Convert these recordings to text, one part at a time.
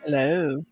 Hello.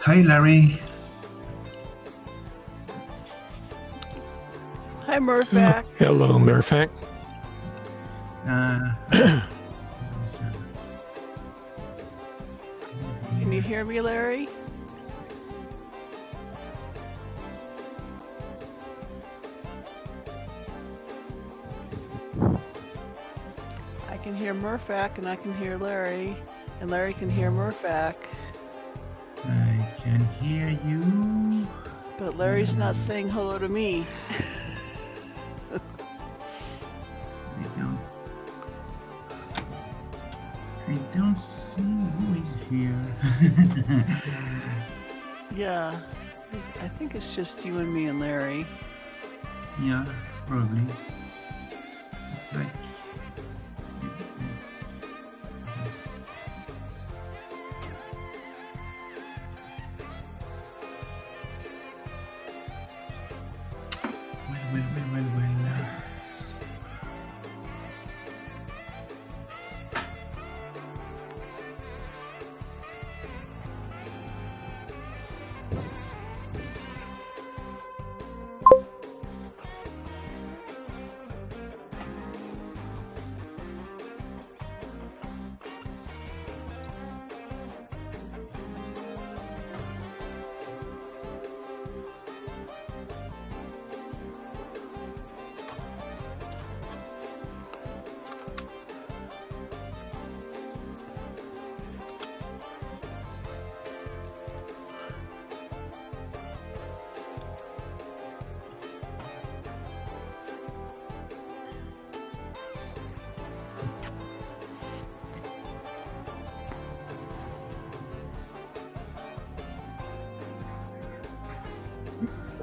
Hi, Larry. Hi, Murphac. Hello, Murphac. Can you hear me, Larry? I can hear Murphac and I can hear Larry, and Larry can hear Murphac. I can hear you. But Larry's not saying hello to me. I don't see who is here. Yeah, I think it's just you and me and Larry. Yeah, probably. It's like... Well.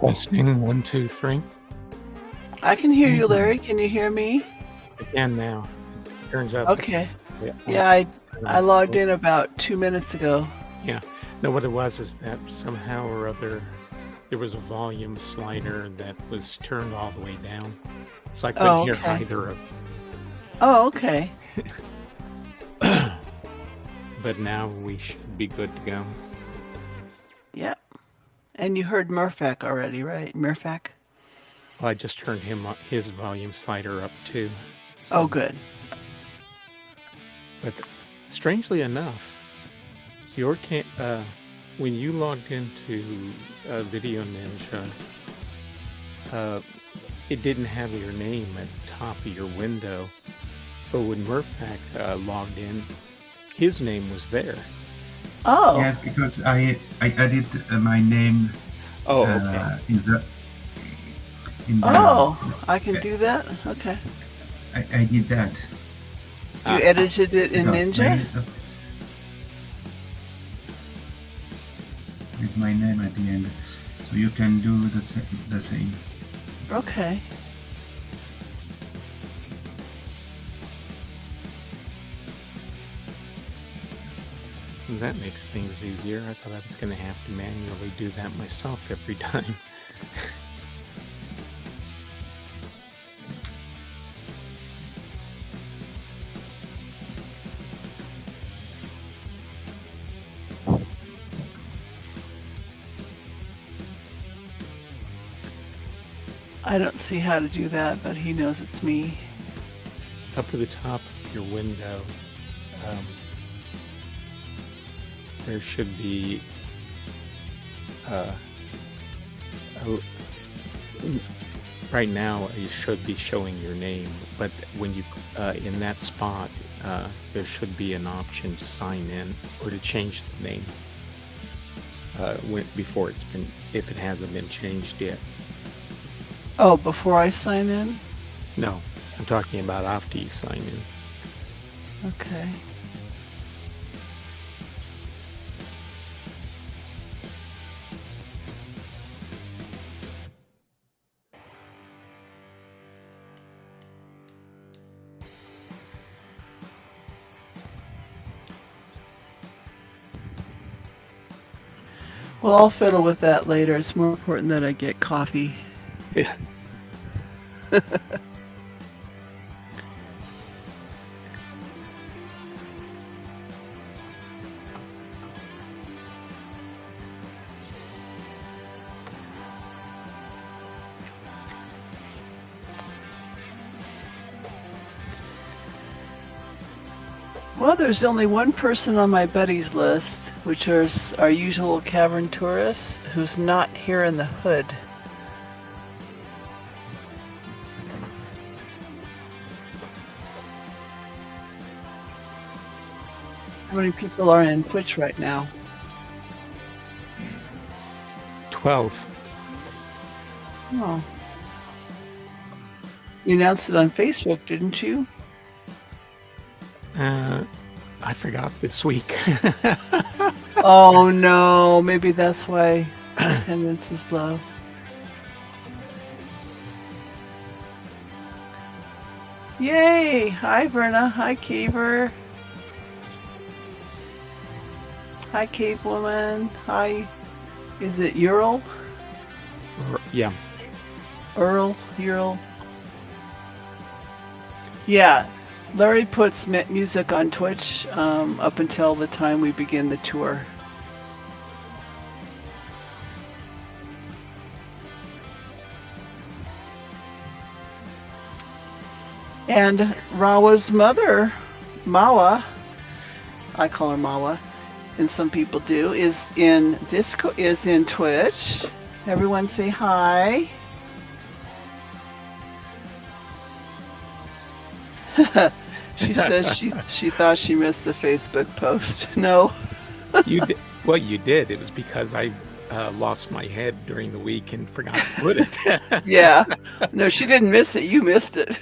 Testing 1, 2, 3. I can hear you, Larry. Can you hear me? Again now. Turns out. Okay. Yeah, I logged in about 2 minutes ago. Yeah. No, what it was is that somehow or other there was a volume slider that was turned all the way down. So I couldn't hear either of them. Oh, okay. But now we should be good to go. Yep. And you heard Murphak already, right? Murphak? Well, I just turned his volume slider up too. So. Oh, good. But strangely enough, your when you logged into Video Ninja, it didn't have your name at the top of your window. But when Murphak logged in, his name was there. Oh. Yes, because I added my name. Oh, okay. I can do that? Okay. I did that. You edited it in Ninja? With my name at the end. So you can do the same. Okay. That makes things easier. I thought I was going to have to manually do that myself every time. I don't see how to do that, but he knows it's me. Up at the top of your window, there should be right now you should be showing your name, but when you in that spot there should be an option to sign in or to change the name before if it hasn't been changed yet. Oh, before I sign in? No, I'm talking about after you sign in. Okay. Well, I'll fiddle with that later. It's more important that I get coffee. Yeah. Well, there's only one person on my buddies list, which is our usual cavern tourist, who's not here in the hood. How many people are in Twitch right now? 12. Oh. You announced it on Facebook, didn't you? I forgot this week. Oh no, maybe that's why attendance is low. Yay! Hi Verna, hi Caver. Hi Cave Woman, hi, is it Ural? Yeah. Ural. Yeah, Larry puts music on Twitch up until the time we begin the tour. And Rawa's mother, Mawa, I call her Mawa, and some people do, is in Twitch. Everyone say hi. She says she thought she missed the Facebook post. No. You did. Well, you did. It was because I lost my head during the week and forgot to put it. Yeah. No, she didn't miss it. You missed it.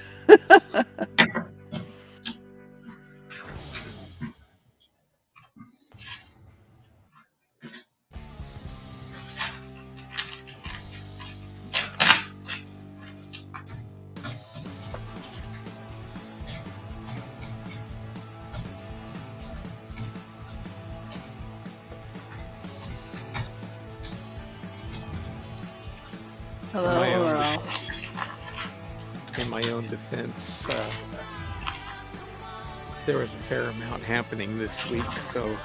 Hello, Laurel. In my own defense, there was a fair amount happening this week, so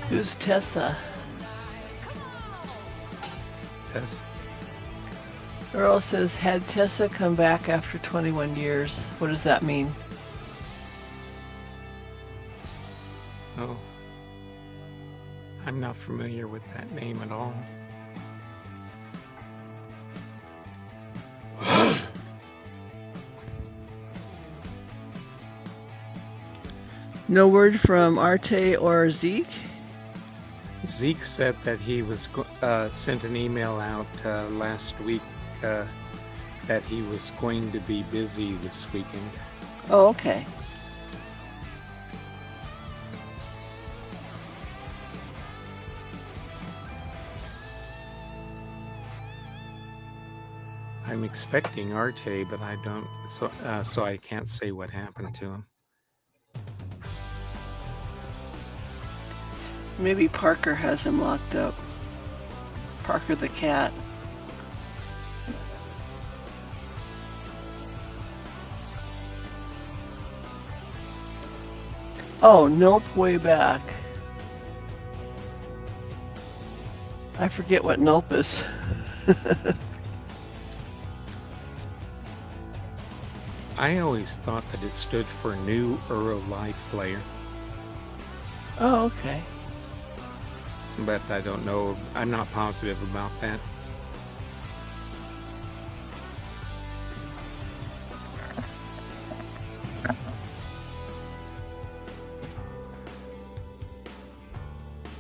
Who's Tessa? Tess. Earl says, had Tessa come back after 21 years. What does that mean? Oh, I'm not familiar with that name at all. No word from Arte or Zeke? Zeke said that he was sent an email out last week that he was going to be busy this weekend. Oh, okay. I'm expecting Arte, but I don't, so I can't say what happened to him. Maybe Parker has him locked up. Parker the cat. Oh, nope, way back. I forget what nope is. I always thought that it stood for New Euro Life Player, Oh, okay. but I don't know. I'm not positive about that.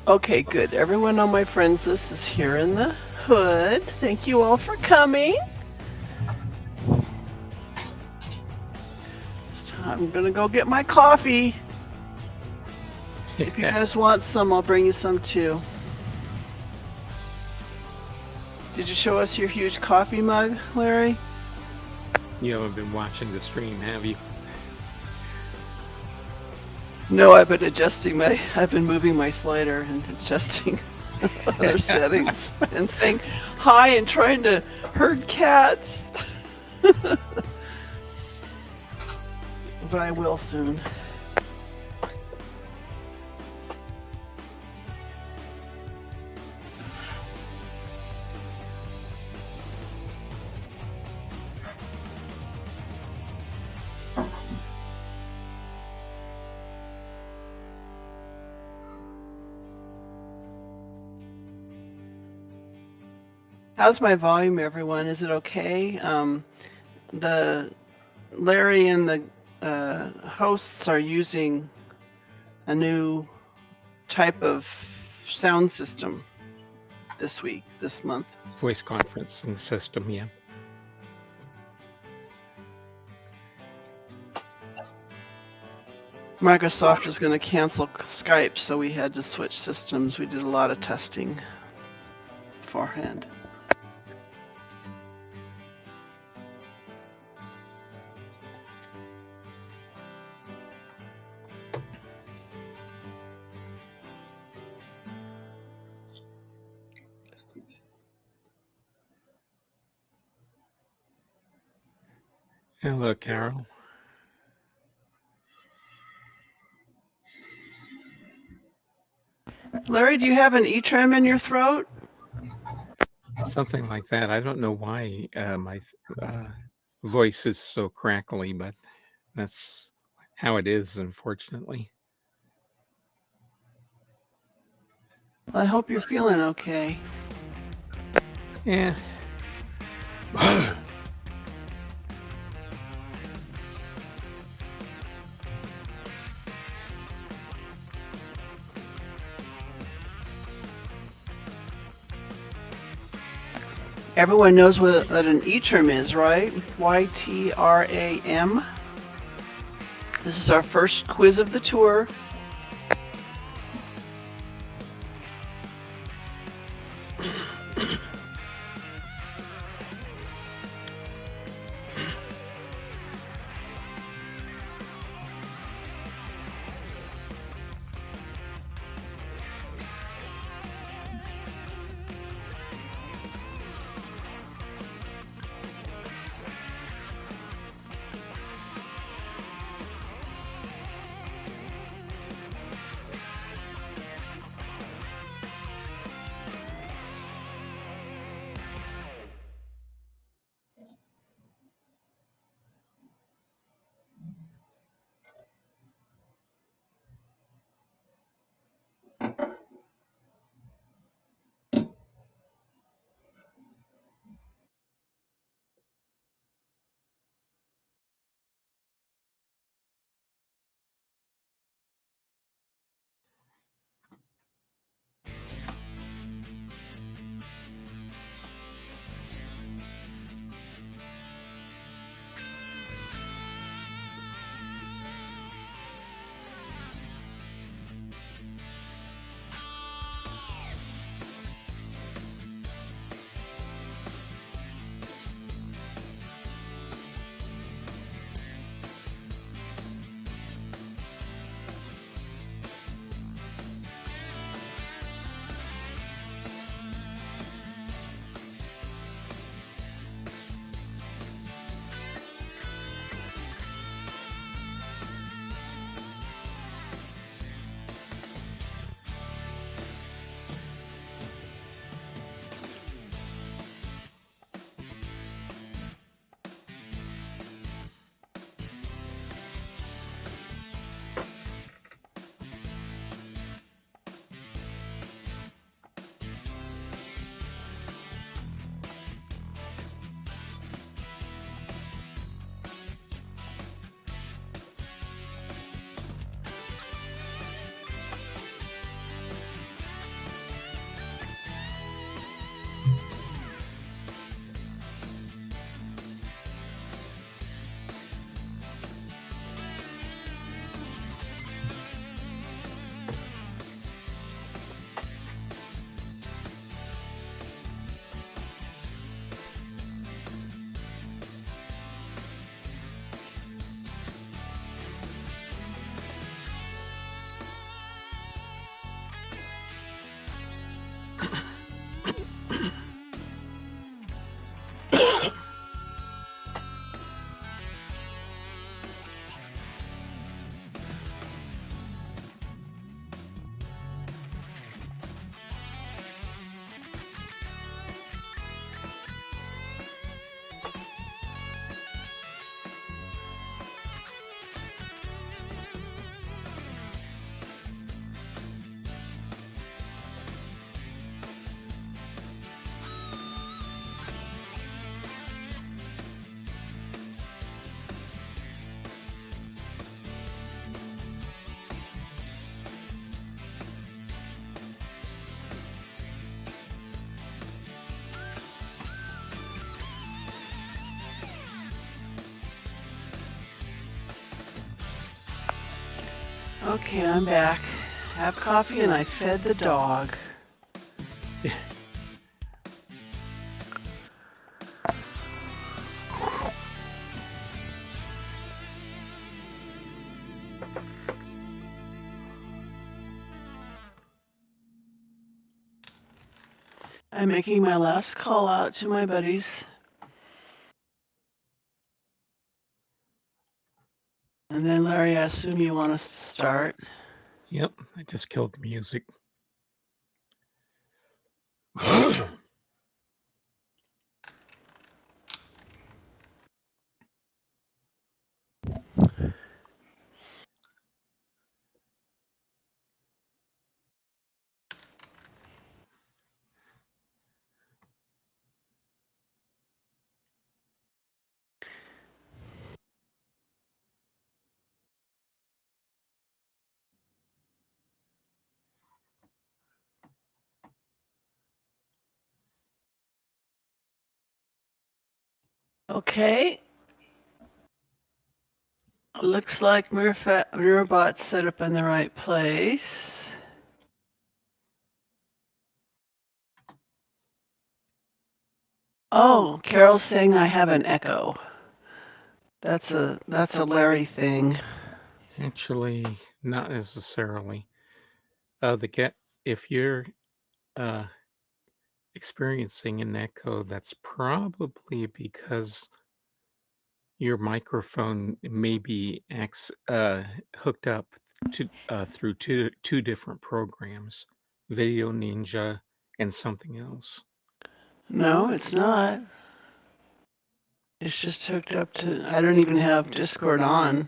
Okay, good. Everyone on my friends list is here in the hood. Thank you all for coming. I'm gonna go get my coffee. If you guys want some, I'll bring you some too. Did you show us your huge coffee mug, Larry? You haven't been watching the stream, have you? No, I've been moving my slider and adjusting other settings and saying hi and trying to herd cats. But I will soon. How's my volume, everyone? Is it okay? The Larry and the hosts are using a new type of sound system this month. Voice conferencing system, yeah. Microsoft is going to cancel Skype, so we had to switch systems. We did a lot of testing beforehand. Hello, Carol. Larry, do you have an E-trim in your throat? Something like that. I don't know why my voice is so crackly, but that's how it is, unfortunately. I hope you're feeling okay. Yeah, Everyone knows what an E-term is, right? Y-T-R-A-M. This is our first quiz of the tour. Okay, I'm back. Have coffee and I fed the dog. I'm making my last call out to my buddies. And then, Larry, I assume you want us to start. Yep, I just killed the music. Okay. Looks like Mirrobot's set up in the right place. Oh, Carol's saying I have an echo. That's a Larry thing. Actually, not necessarily. If you're experiencing an echo, that's probably because your microphone may be hooked up through two different programs, Video Ninja and something else. No, it's not. It's just hooked up to, I don't even have Discord on.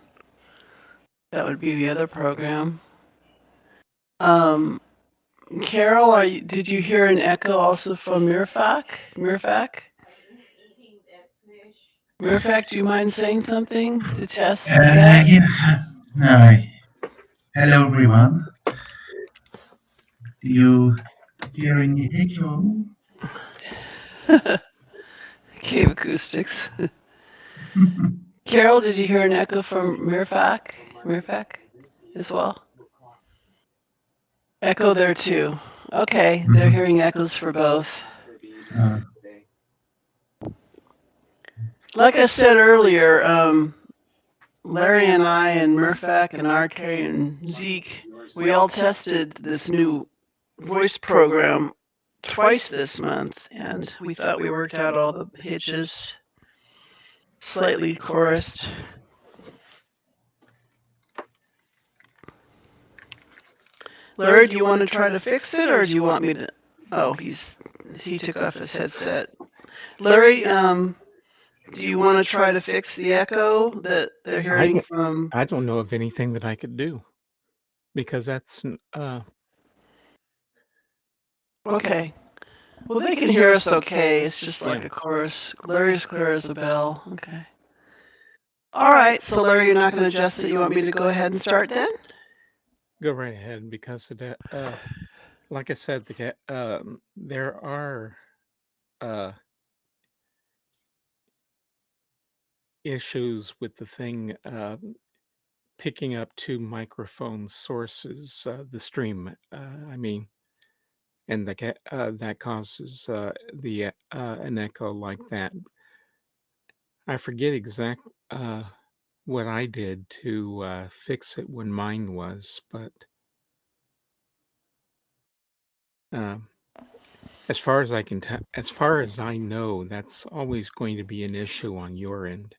That would be the other program. Carol, did you hear an echo also from Mirfak? Mirfak, do you mind saying something to test that? Yeah. Hi. Hello, everyone. Do you hear any echo? Cave acoustics. Carol, did you hear an echo from Mirfak as well? Echo there too. Okay, they're hearing echoes for both. Uh, Like I said earlier, Larry and I and Mirfak and RK and Zeke, we all tested this new voice program twice this month, and we thought we worked out all the hitches. Slightly chorused. Larry, do you want to try to fix it, or do you want me to? Oh, he took off his headset. Larry, do you want to try to fix the echo that they're hearing from? I don't know of anything that I could do because that's Okay. Well, they can hear us okay. It's just like a chorus. Larry's clear as a bell. Okay. All right. So, Larry, you're not going to adjust it. You want me to go ahead and start then? go right ahead because like I said, there are issues with the thing picking up two microphone sources, the stream. I mean, and that causes an echo like that. I forget what I did to fix it when mine was, but um, as far as I know, that's always going to be an issue on your end.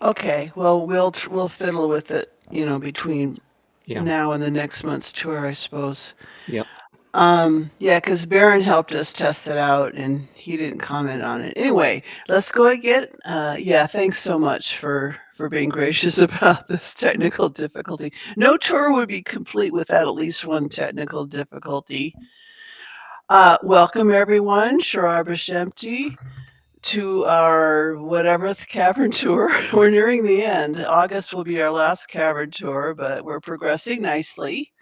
Okay. Well, we'll fiddle with it. Between now and the next month's tour, I suppose. Yep. Yeah, because Baron helped us test it out, and he didn't comment on it. Anyway, let's go again. Yeah, thanks so much for being gracious about this technical difficulty. No tour would be complete without at least one technical difficulty. Welcome everyone, Shara Bashemti, to our whatever cavern tour. We're nearing the end. August will be our last cavern tour, but we're progressing nicely.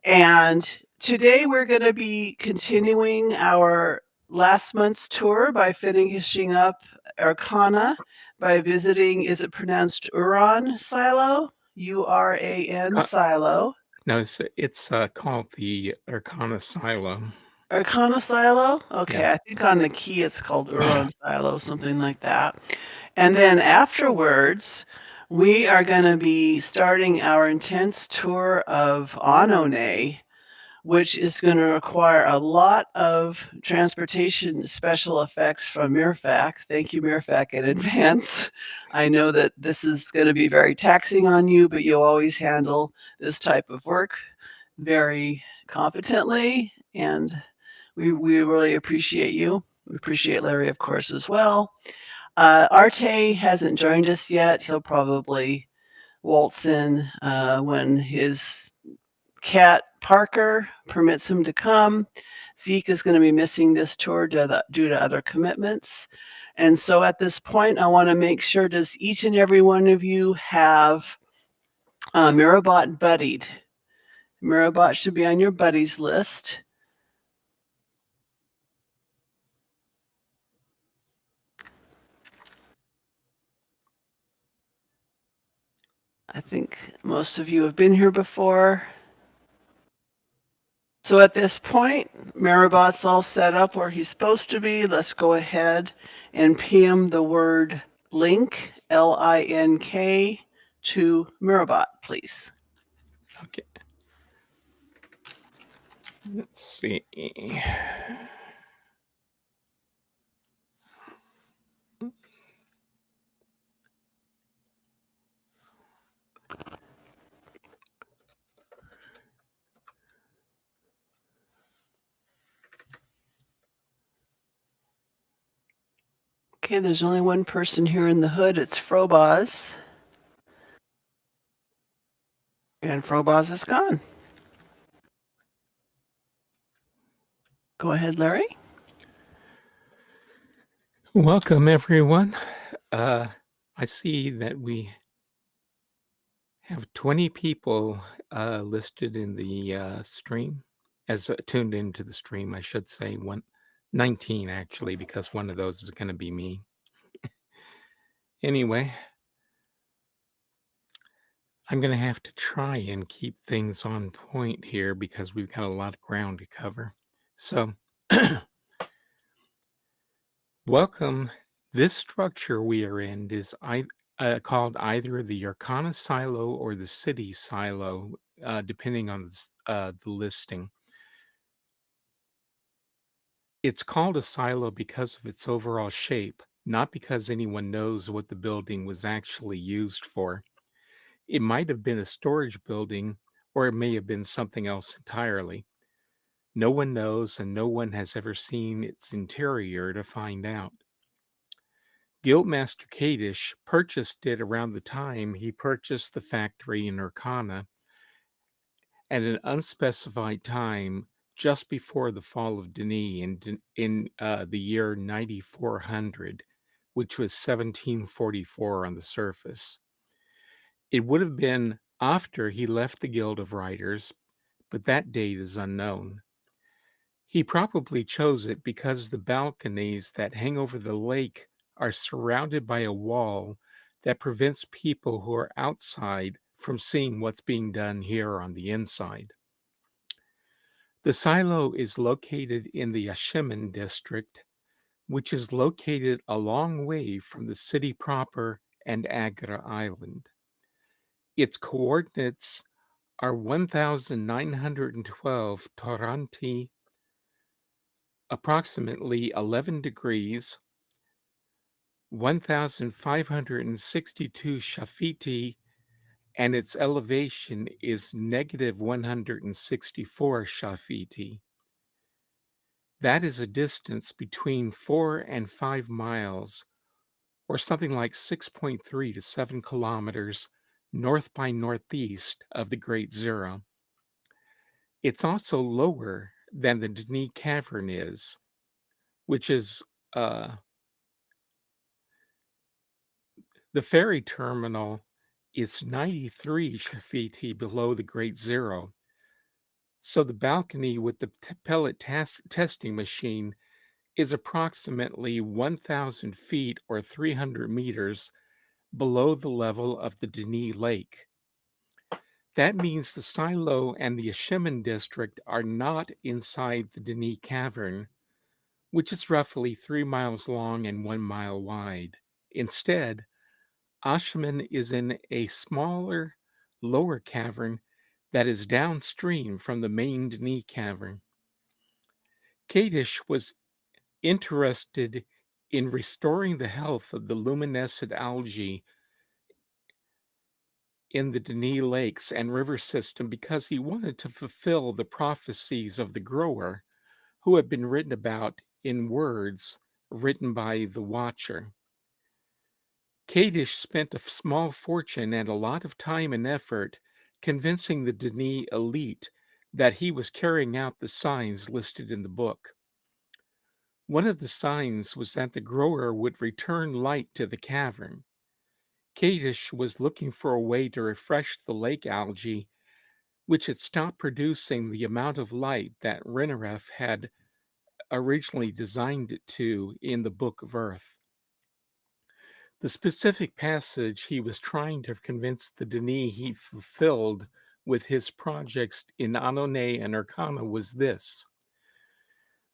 And today we're going to be continuing our last month's tour by finishing up Arcana by visiting, is it pronounced Uran Silo? Uran Silo. No, it's called the Arcana Silo. Arcana Silo? Okay, yeah. I think on the key it's called Uran Silo, something like that. And then afterwards, we are going to be starting our intense tour of Ahnonay, which is going to require a lot of transportation special effects from Mirfak. Thank you, Mirfak, in advance. I know that this is going to be very taxing on you, but you always handle this type of work very competently, and we really appreciate you. We appreciate Larry, of course, as well. Arte hasn't joined us yet. He'll probably waltz in when his cat Parker permits him to come. Zeke is going to be missing this tour due to other commitments. And so at this point, I want to make sure, does each and every one of you have Mirrobot buddied? Mirrobot should be on your buddies list. I think most of you have been here before. So at this point, Meribot's all set up where he's supposed to be. Let's go ahead and PM the word link, Link, to Meribot, please. Okay. Let's see. Okay, there's only one person here in the hood. It's Frobaz. And Frobaz is gone. Go ahead, Larry. Welcome, everyone. I see that we have 20 people listed in the stream, as tuned into the stream, I should say. 19, actually, because one of those is going to be me. Anyway, I'm going to have to try and keep things on point here because we've got a lot of ground to cover. So, welcome. This structure we are in is called either the Arcana Silo or the City Silo, depending on the listing. It's called a silo because of its overall shape, not because anyone knows what the building was actually used for. It might have been a storage building, or it may have been something else entirely. No one knows, and no one has ever seen its interior to find out. Guildmaster Kadish purchased it around the time he purchased the factory in Urkana at an unspecified time just before the fall of Denis in the year 9400, which was 1744 on the surface. It would have been after he left the Guild of Writers, but that date is unknown. He probably chose it because the balconies that hang over the lake are surrounded by a wall that prevents people who are outside from seeing what's being done here on the inside. The silo is located in the Ashemen district, which is located a long way from the city proper and Agra Island. Its coordinates are 1912 Toranti, approximately 11 degrees, 1562 Shafiti, and its elevation is negative 164 Shafiti. That is a distance between 4 and 5 miles, or something like 6.3 to 7 kilometers north by northeast of the Great Zero. It's also lower than the Denis Cavern is, which is the ferry terminal is 93 Shafiti below the Great Zero. So the balcony with the pellet testing machine is approximately 1,000 feet or 300 meters below the level of the Denis Lake. That means the silo and the Ashemen district are not inside the Denis Cavern, which is roughly 3 miles long and 1 mile wide. Instead, Ashemen is in a smaller, lower cavern that is downstream from the main Denis Cavern. Kadish was interested in restoring the health of the luminescent algae in the Denis lakes and river system because he wanted to fulfill the prophecies of the grower who have been written about in words written by the Watcher. Kadish spent a small fortune and a lot of time and effort convincing the Denis elite that he was carrying out the signs listed in the book. One of the signs was that the grower would return light to the cavern. Kadish was looking for a way to refresh the lake algae, which had stopped producing the amount of light that Renaref had originally designed it to in the Book of Earth. The specific passage he was trying to convince the Denis he fulfilled with his projects in Ahnonay and Arcana was this: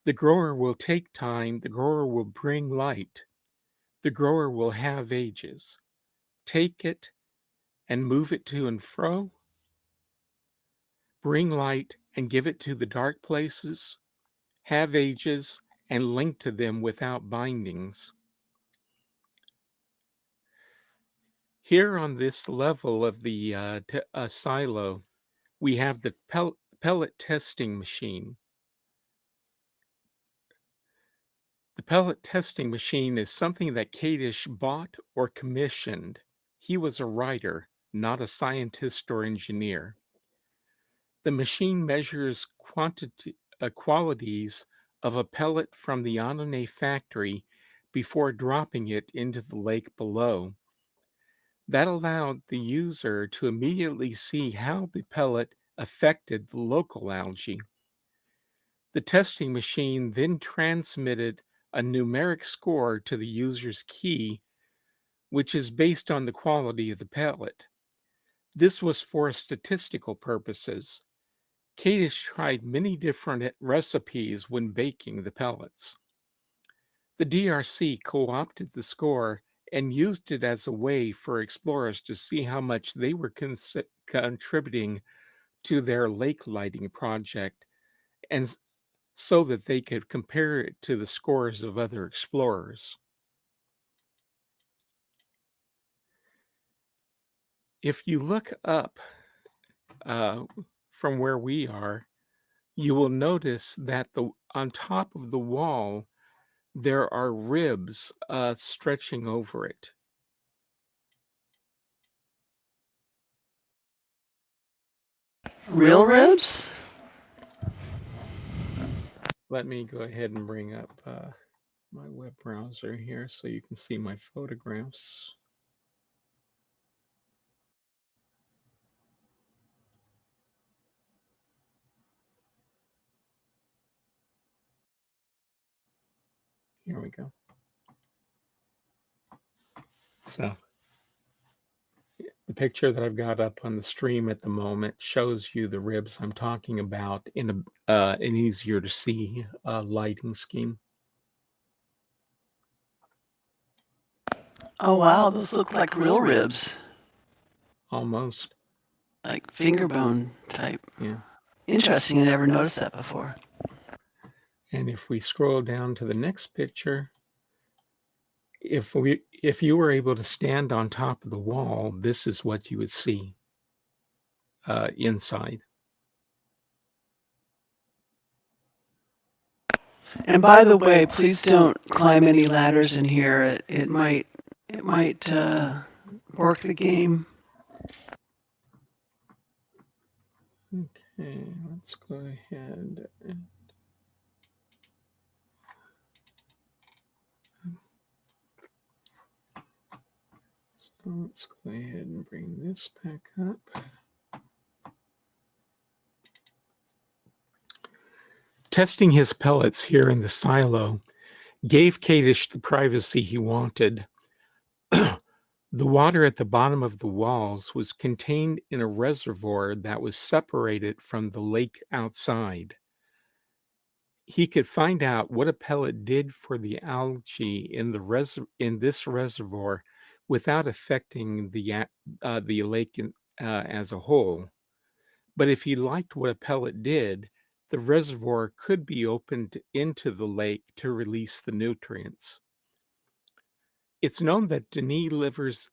the grower will take time, the grower will bring light, the grower will have ages. Take it and move it to and fro, bring light and give it to the dark places, have ages and link to them without bindings. Here on this level of the silo, we have the pellet testing machine. The pellet testing machine is something that Kadish bought or commissioned. He was a writer, not a scientist or engineer. The machine measures qualities of a pellet from the Ahnonay factory before dropping it into the lake below. That allowed the user to immediately see how the pellet affected the local algae. The testing machine then transmitted a numeric score to the user's key, which is based on the quality of the pellet. This was for statistical purposes. Kadish tried many different recipes when baking the pellets. The DRC co-opted the score and used it as a way for explorers to see how much they were contributing to their lake lighting project, and so that they could compare it to the scores of other explorers. If you look up from where we are, you will notice that on top of the wall, there are ribs stretching over it. Real ribs? Let me go ahead and bring up my web browser here so you can see my photographs. Here we go. So the picture that I've got up on the stream at the moment shows you the ribs I'm talking about in an easier to see lighting scheme. Oh wow, those look like real ribs. Almost. Like finger bone type. Yeah. Interesting, I never noticed that before. And if we scroll down to the next picture, if you were able to stand on top of the wall, this is what you would see inside. And by the way, please don't climb any ladders in here. It might work the game. Okay, let's go ahead. So let's go ahead and bring this back up. Testing his pellets here in the silo gave Kadish the privacy he wanted. The water at the bottom of the walls was contained in a reservoir that was separated from the lake outside. He could find out what a pellet did for the algae in this reservoir without affecting the lake as a whole. But if he liked what a pellet did, the reservoir could be opened into the lake to release the nutrients. It's known that Denis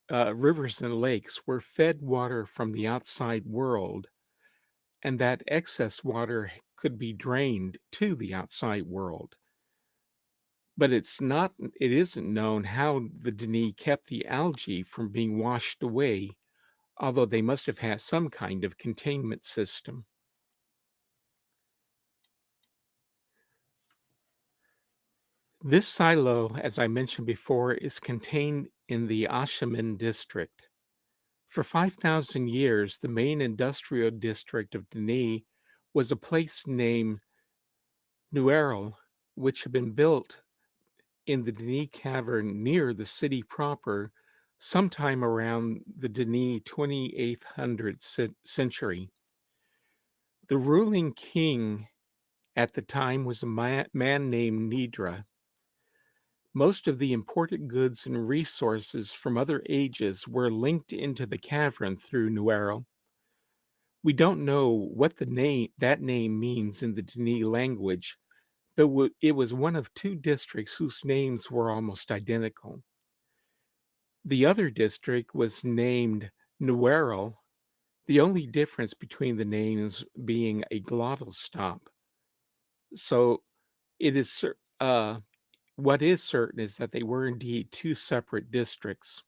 rivers and lakes were fed water from the outside world, and that excess water could be drained to the outside world. But it isn't known how the Denis kept the algae from being washed away, although they must have had some kind of containment system. This silo, as I mentioned before, is contained in the Ashamin district. For 5,000 years, the main industrial district of Denis was a place named Nuerl, which had been built in the Denis cavern near the city proper sometime around the Denis 2800 century. The ruling king at the time was a man named Nidra. Most of the important goods and resources from other ages were linked into the cavern through Nuero. We don't know what that name means in the Denis language, but it was one of two districts whose names were almost identical. The other district was named Nuero, the only difference between the names being a glottal stop. So it is what is certain is that they were indeed two separate districts.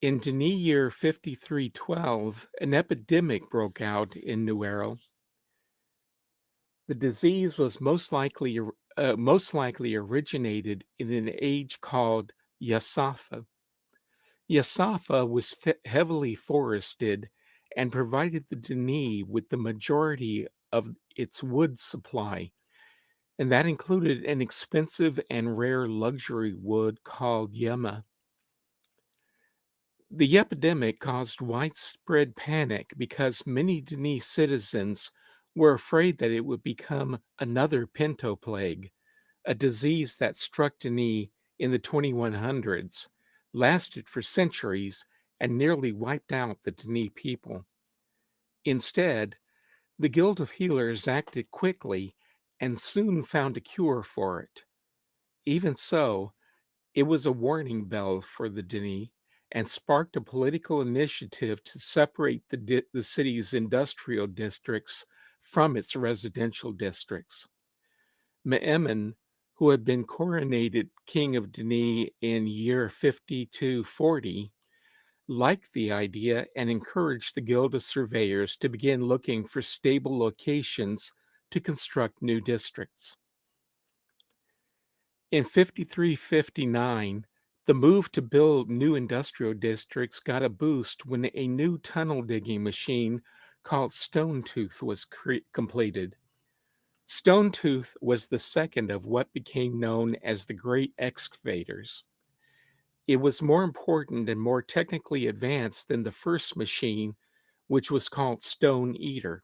In Denis year 5312, an epidemic broke out in Nuero. The disease was most likely originated in an age called Yasafa. Yasafa was heavily forested and provided the Denis with the majority of its wood supply, and that included an expensive and rare luxury wood called yema. The epidemic caused widespread panic because many Denis citizens were afraid that it would become another pinto plague, a disease that struck Denis in the 2100s, lasted for centuries, and nearly wiped out the Denis people. Instead, the Guild of Healers acted quickly and soon found a cure for it. Even so, it was a warning bell for the Denis and sparked a political initiative to separate the city's industrial districts from its residential districts. Me'emen, who had been coronated king of Denis in year 5240, liked the idea and encouraged the Guild of Surveyors to begin looking for stable locations to construct new districts. In 5359, the move to build new industrial districts got a boost when a new tunnel digging machine called Stone Tooth was completed. Stone Tooth was the second of what became known as the Great Excavators. It was more important and more technically advanced than the first machine, which was called Stone Eater.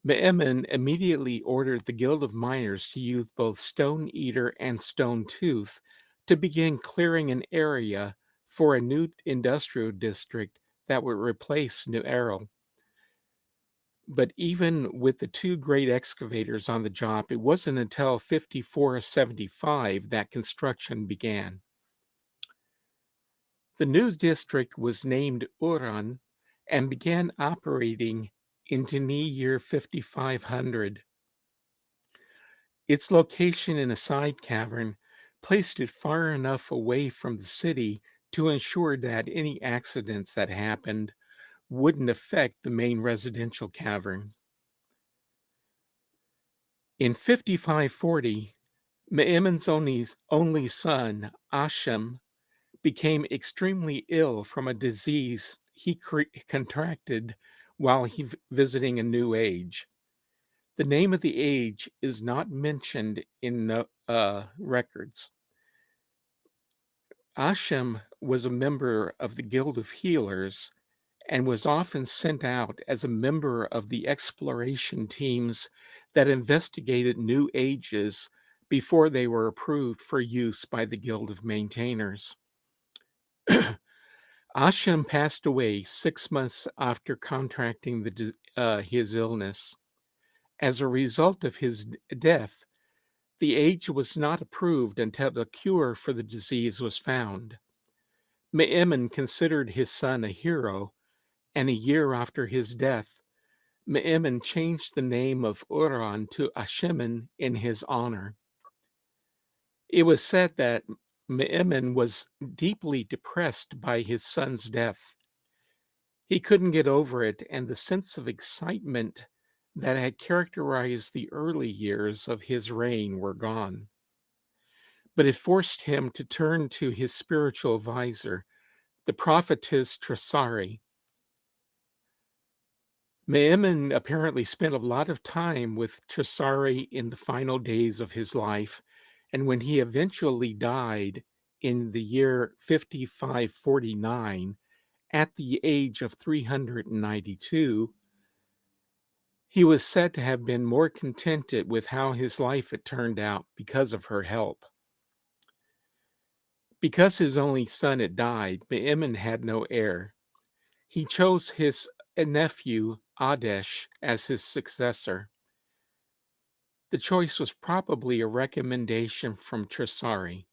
Me'emen immediately ordered the Guild of Miners to use both Stone Eater and Stone Tooth to begin clearing an area for a new industrial district that would replace New Arrow. But even with the two great excavators on the job, it wasn't until 5475 that construction began. The new district was named Uran and began operating in Denis year 5500. Its location in a side cavern placed it far enough away from the city to ensure that any accidents that happened wouldn't affect the main residential caverns. In 5540, Me'emen's only son, Ashem, became extremely ill from a disease he contracted while visiting a new age. The name of the age is not mentioned in records. Ashem was a member of the Guild of Healers and was often sent out as a member of the exploration teams that investigated new ages before they were approved for use by the Guild of Maintainers. Ashem passed away 6 months after contracting his illness. As a result of his death, the age was not approved until a cure for the disease was found. Me'emen considered his son a hero, and a year after his death, Me'emen changed the name of Uran to Ashemen in his honor. It was said that Me'emen was deeply depressed by his son's death. He couldn't get over it, and the sense of excitement that had characterized the early years of his reign were gone. But it forced him to turn to his spiritual advisor, the prophetess Tresari. Me'emen apparently spent a lot of time with Tresari in the final days of his life, and when he eventually died in the year 5549, at the age of 392, he was said to have been more contented with how his life had turned out because of her help. Because his only son had died, Be'emin had no heir. He chose his nephew, Adesh, as his successor. The choice was probably a recommendation from Trisari.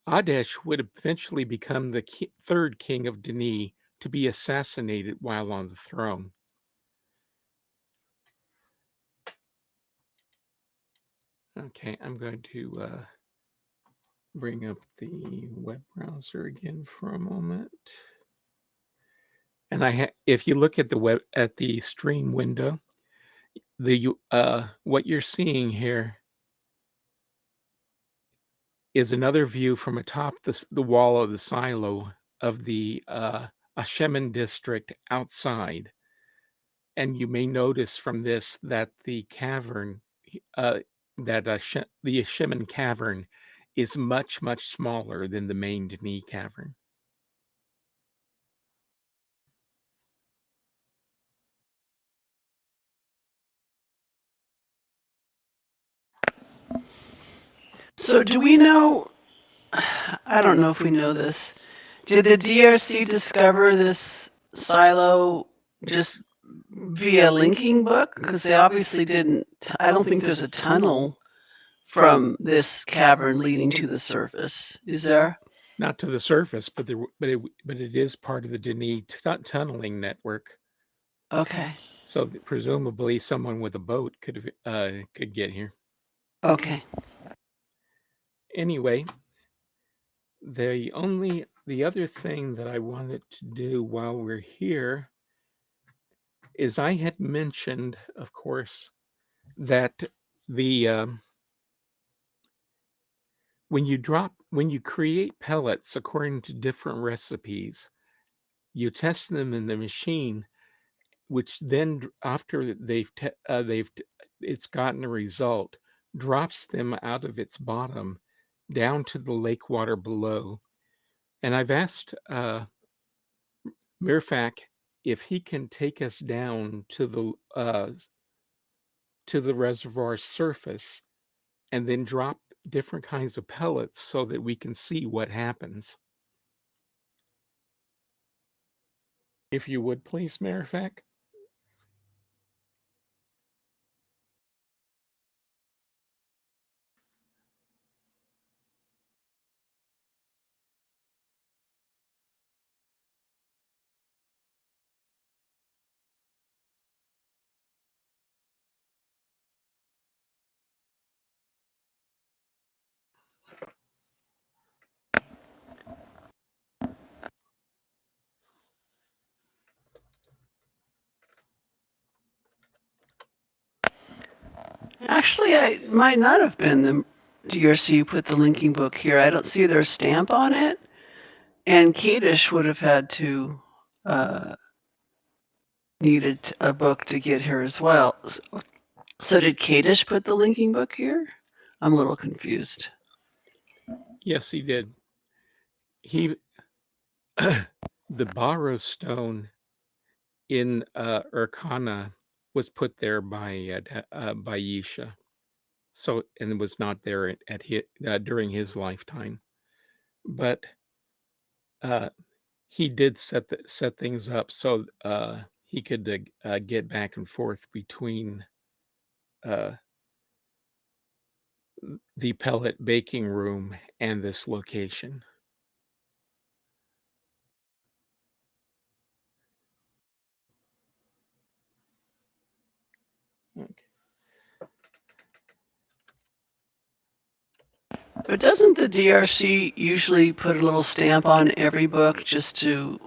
Adesh would eventually become the third king of Denis to be assassinated while on the throne. Okay, I'm going to bring up the web browser again for a moment. And if you look at the stream window, what you're seeing here is another view from atop the wall of the silo of the Ashemen district outside. And you may notice from this that the cavern, the Ashemen cavern, is much, much smaller than the main Denis cavern. So do we know, I don't know if we know this, did the DRC discover this silo just via linking book? Because they obviously didn't, I don't think there's a tunnel from this cavern leading to the surface. Is there? Not to the surface, but it is part of the Denis tunneling network. Okay. So presumably someone with a boat could get here. Okay. Anyway, the other thing that I wanted to do while we're here is I had mentioned, of course, that when you create pellets according to different recipes, you test them in the machine, which then after it's gotten a result, drops them out of its bottom down to the lake water below. And I've asked Mirfak if he can take us down to the reservoir surface and then drop different kinds of pellets so that we can see what happens. If you would please, Mirfak. Actually, it might not have been the DRC who put the linking book here. I don't see their stamp on it. And Kadish would have had to needed a book to get here as well. So did Kadish put the linking book here? I'm a little confused. Yes, he did. The borrow stone in Urkana was put there by Yisha, so and it was not there during his lifetime, but he did set things up so he could get back and forth between the pellet baking room and this location. Okay. But doesn't the DRC usually put a little stamp on every book just to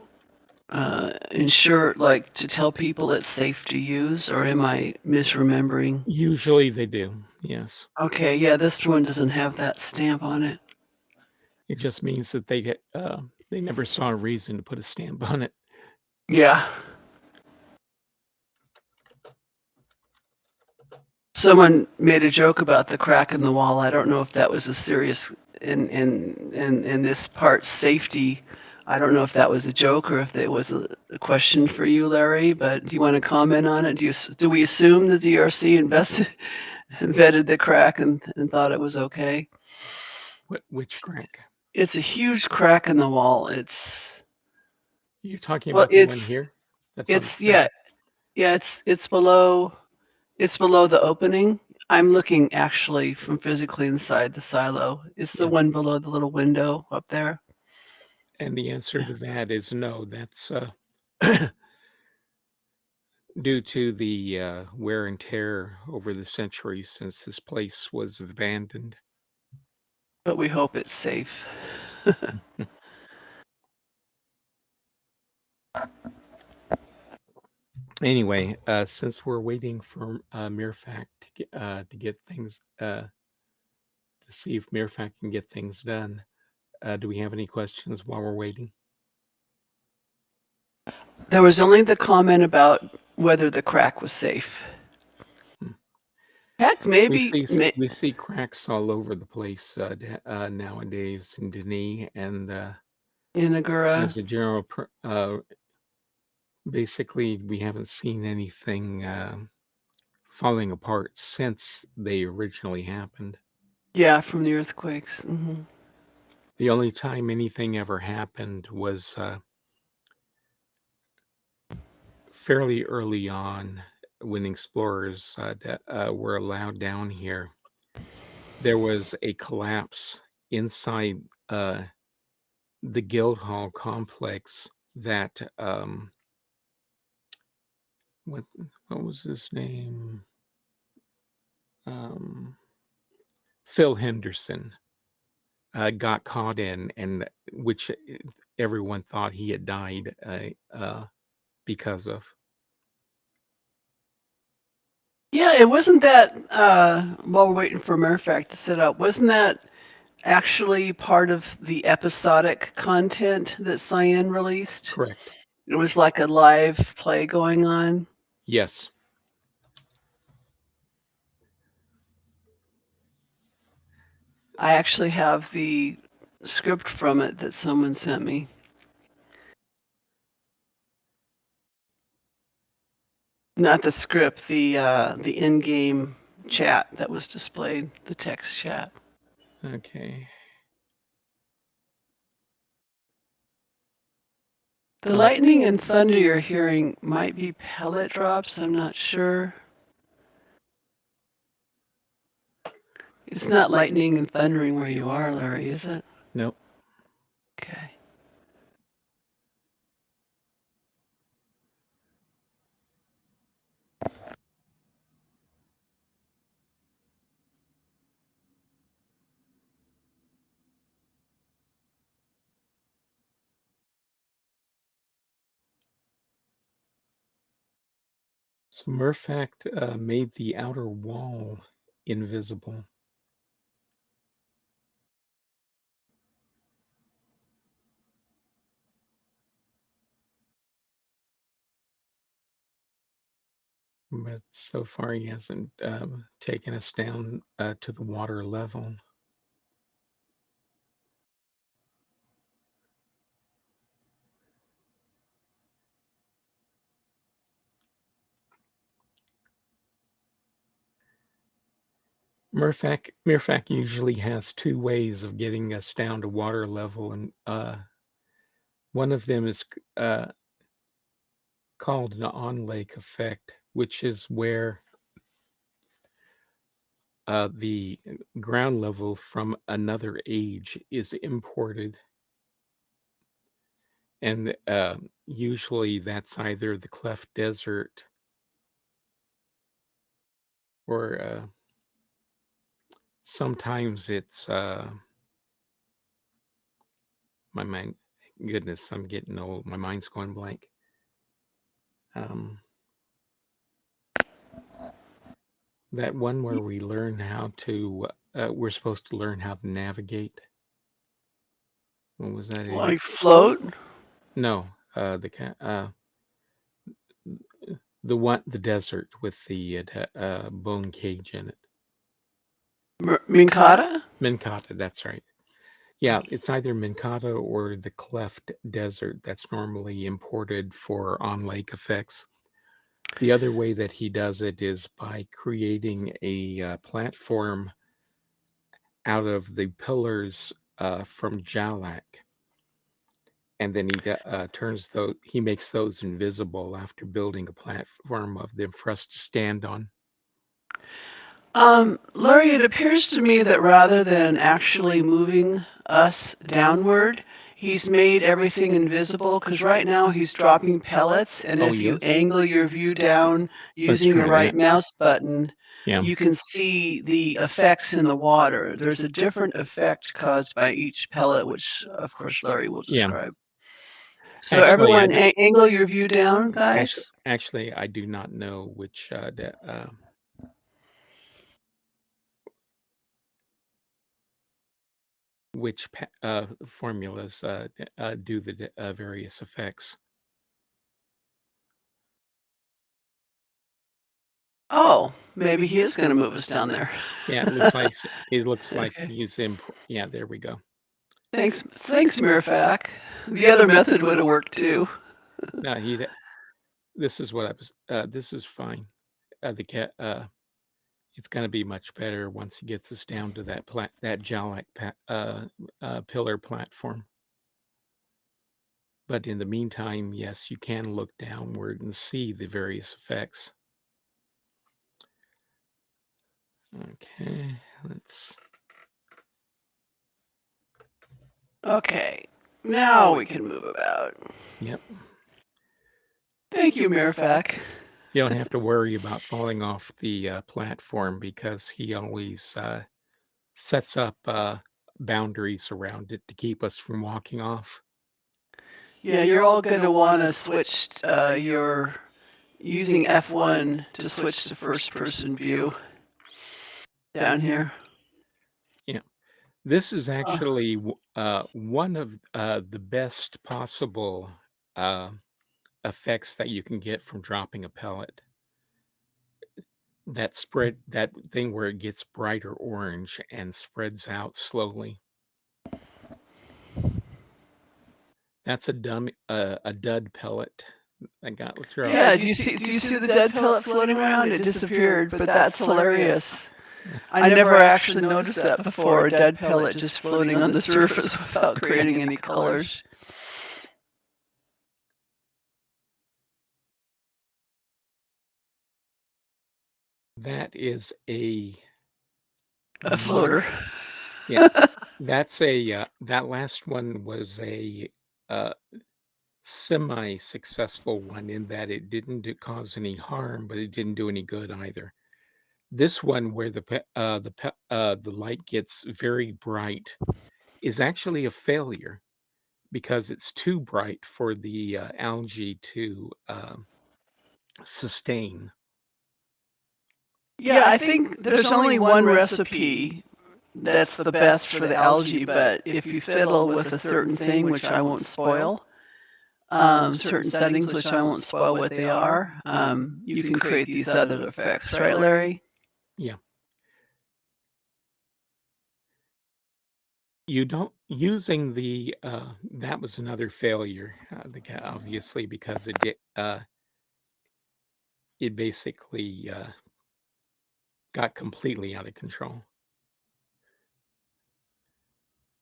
ensure, like, to tell people it's safe to use, or am I misremembering? Usually they do, yes. Okay, yeah, this one doesn't have that stamp on it. It just means that they never saw a reason to put a stamp on it. Yeah. Someone made a joke about the crack in the wall. I don't know if that was a serious in this part's safety. I don't know if that was a joke or if it was a question for you, Larry, but do you want to comment on it? Do we assume the DRC vetted the crack and thought it was okay? Which crack? It's a huge crack in the wall. It's You're talking well, about the one here? That's on the it's screen? yeah, it's below the opening. I'm looking actually from physically inside the silo. It's the Yeah. one below the little window up there. And the answer to that is no. That's due to the wear and tear over the centuries since this place was abandoned. But we hope it's safe. Anyway, since we're waiting for Mirfac to get things to see if Mirfac can get things done, do we have any questions while we're waiting? There was only the comment about whether the crack was safe. Heck, We see cracks all over the place nowadays in Denis, and in Agura. as a general, basically we haven't seen anything falling apart since they originally happened. Yeah, from the earthquakes. Hmm. The only time anything ever happened was fairly early on when explorers were allowed down here. There was a collapse inside the Guildhall complex that what was his name? Phil Henderson got caught in, and which everyone thought he had died because of. Yeah, it wasn't that. While we're waiting for Murphac to sit up, wasn't that actually part of the episodic content that Cyan released? Correct. It was like a live play going on. Yes. I actually have the script from it that someone sent me. Not the script, the in-game chat that was displayed, the text chat. Okay. The lightning and thunder you're hearing might be pellet drops. I'm not sure. It's not lightning and thundering where you are, Larry, is it? Nope. Okay. So Murfact made the outer wall invisible. But so far he hasn't taken us down to the water level. Mirfac usually has two ways of getting us down to water level, and one of them is called an on-lake effect, which is where the ground level from another age is imported. And usually that's either the Cleft Desert or sometimes it's my mind. Goodness, I'm getting old. My mind's going blank. That one where we learn how to, we're supposed to learn how to navigate. What was that? Like float? No, the desert with the bone cage in it. Minkata? Minkata, that's right. Yeah, it's either Minkata or the Cleft Desert that's normally imported for on-lake effects. The other way that he does it is by creating a platform out of the pillars from Jalak, and then he makes those invisible after building a platform of them for us to stand on. Larry, it appears to me that rather than actually moving us downward, he's made everything invisible because right now he's dropping pellets, and Oh, if you yes, angle your view down let's using the try right that. mouse button, Yeah, you can see the effects in the water. There's a different effect caused by each pellet, which of course Larry will yeah. describe. So Actually, everyone, angle your view down, guys. actually, I do not know which formulas do the various effects. Oh, maybe he is going to move us down there. Yeah, it looks like Okay. he's in. Yeah, there we go. Thanks, Mirfak. The other method would have worked too. No, this is what I was. This is fine. The cat. It's going to be much better once he gets us down to that Jalak pillar platform. But in the meantime, yes, you can look downward and see the various effects. Okay, let's. Okay, now we can move about. Yep. Thank you, Mirfak. You don't have to worry about falling off the platform because he always sets up boundaries around it to keep us from walking off. Yeah, you're all going to want to switch your using F1 to switch to first person view down here. Yeah. This is actually one of the best possible effects that you can get from dropping a pellet. That thing where it gets brighter orange and spreads out slowly. That's a dud pellet. I got let drop. Yeah, do you see the dead pellet floating around? It disappeared, but that's hilarious. I never actually noticed that before, a dead pellet just floating on the surface without creating any colors. That is a floater. Yeah, that's that last one was a semi-successful one in that it didn't cause any harm, but it didn't do any good either. This one where the light gets very bright is actually a failure because it's too bright for the algae to sustain. Yeah, I think there's only one recipe that's the best for the algae, but if you fiddle with a certain thing, which I won't spoil, certain settings, which I won't spoil what they are, you can create these other effects, right, Larry? Yeah. You don't using that was another failure, obviously, because it basically got completely out of control.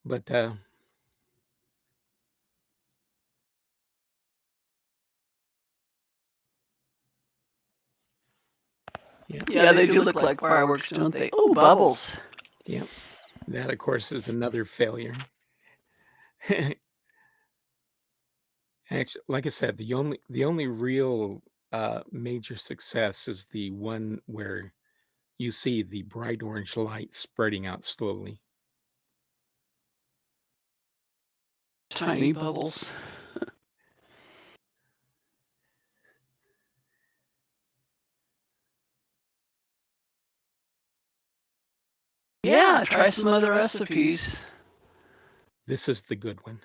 But Yeah, they do look like fireworks, don't they? Oh, bubbles. yeah, that of course is another failure. Actually, like I said, the only real major success is the one where you see the bright orange light spreading out slowly. Tiny bubbles. Yeah, try some other recipes. This is the good one.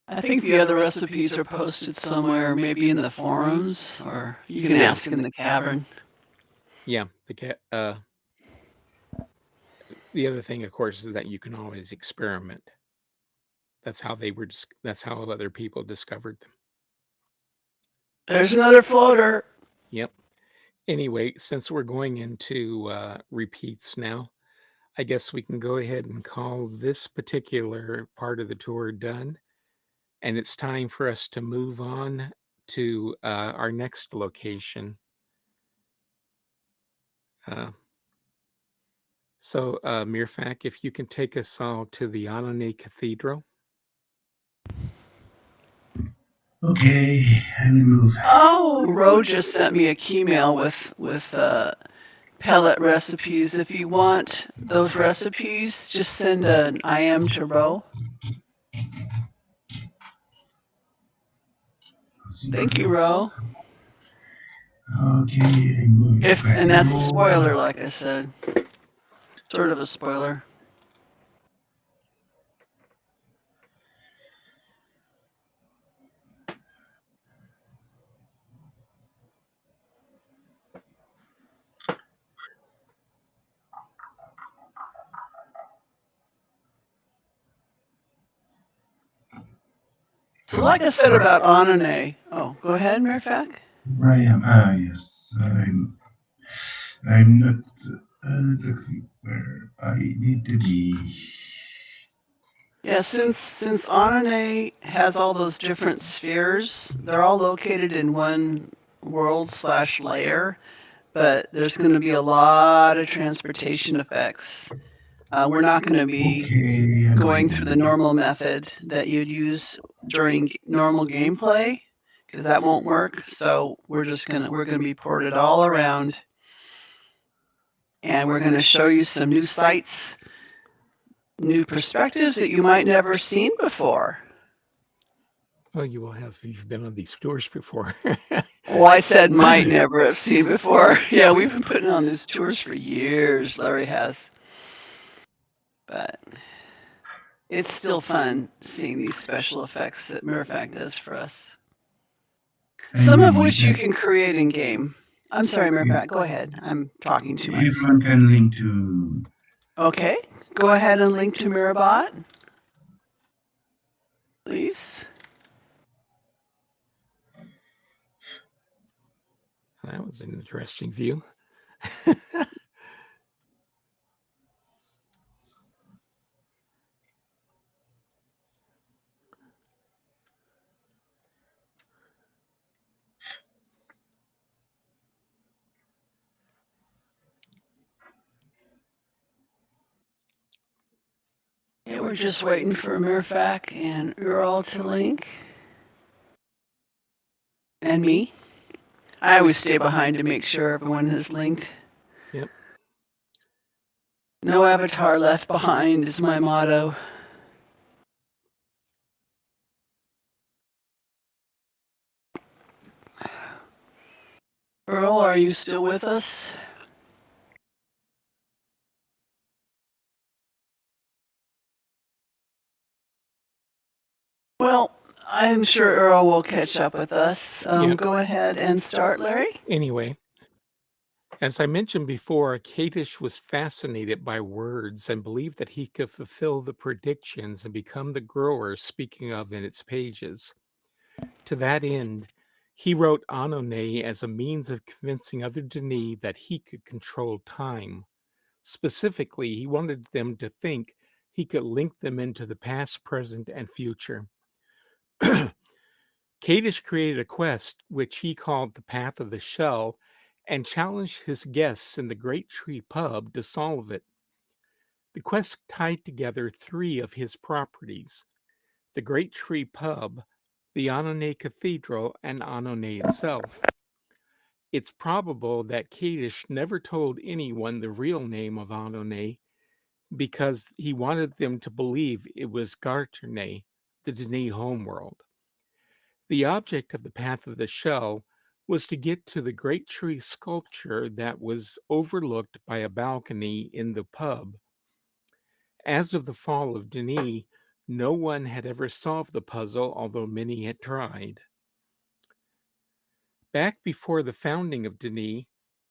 I think the other recipes are posted somewhere, maybe in the forums, or you can ask in the cavern. Yeah, The other thing, of course, is that you can always experiment. That's how that's how other people discovered them. There's another floater. Yep. Anyway, since we're going into repeats now, I guess we can go ahead and call this particular part of the tour done. And it's time for us to move on to our next location. Mirfak, if you can take us all to the Ahnonay Cathedral. Okay, I will move. Oh, Ro just sent me a keymail with pellet recipes. If you want those recipes, just send an IM to Ro. Thank you, Ro. Okay, I move. And that's a spoiler, like I said. Sort of a spoiler. So, like I said about Ahnonay. Oh, go ahead, Mirfak. Where I am. Ah, yes. I'm not exactly where I need to be. Yeah, since Ahnonay has all those different spheres, they're all located in one world/layer, but there's going to be a lot of transportation effects. We're not going to be going through the normal method that you'd use during normal gameplay, because that won't work. So we're gonna be ported all around, and we're gonna show you some new sights, new perspectives that you might never seen before. Oh, you will have if you've been on these tours before. Well, I said might never have seen before. Yeah, we've been putting on these tours for years. Larry has, but it's still fun seeing these special effects that Mirfak does for us. Some of which you can create in game. I'm sorry, Mirfak, go ahead. I'm talking too much. Everyone can link to. Okay, go ahead and link to Mirabot, please. That was an interesting view. Okay, we're just waiting for Mirfak and Ural to link. And me. I always stay behind to make sure everyone has linked. Yep. No avatar left behind is my motto. Earl, are you still with us? Well, I'm sure Earl will catch up with us. Yep. Go ahead and start, Larry. Anyway, as I mentioned before, Kadish was fascinated by words and believed that he could fulfill the predictions and become the grower speaking of in its pages. To that end, he wrote Ahnonay as a means of convincing other Dini that he could control time. Specifically, he wanted them to think he could link them into the past, present, and future. Kadish created a quest which he called the Path of the Shell and challenged his guests in the Great Tree Pub to solve it. The quest tied together three of his properties: the Great Tree Pub, the Ahnonay Cathedral, and Ahnonay itself. It's probable that Kadish never told anyone the real name of Ahnonay because he wanted them to believe it was Garternay, the Dini homeworld. The object of the Path of the Shell was to get to the great tree sculpture that was overlooked by a balcony in the pub. As of the fall of Denis, no one had ever solved the puzzle, although many had tried. Back before the founding of Denis,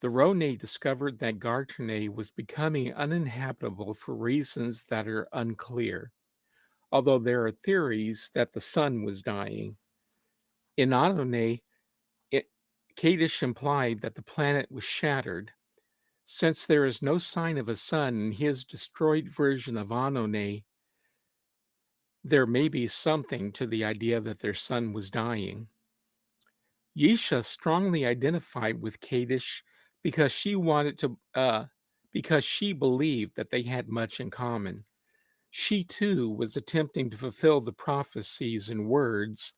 The Rhone discovered that Garternay was becoming uninhabitable for reasons that are unclear, although there are theories that the sun was dying. In Ahnonay, Kadish implied that the planet was shattered. Since there is no sign of a sun in his destroyed version of Ahnonay, there may be something to the idea that their sun was dying. Yisha strongly identified with Kadish because because she believed that they had much in common. She too was attempting to fulfill the prophecies in words,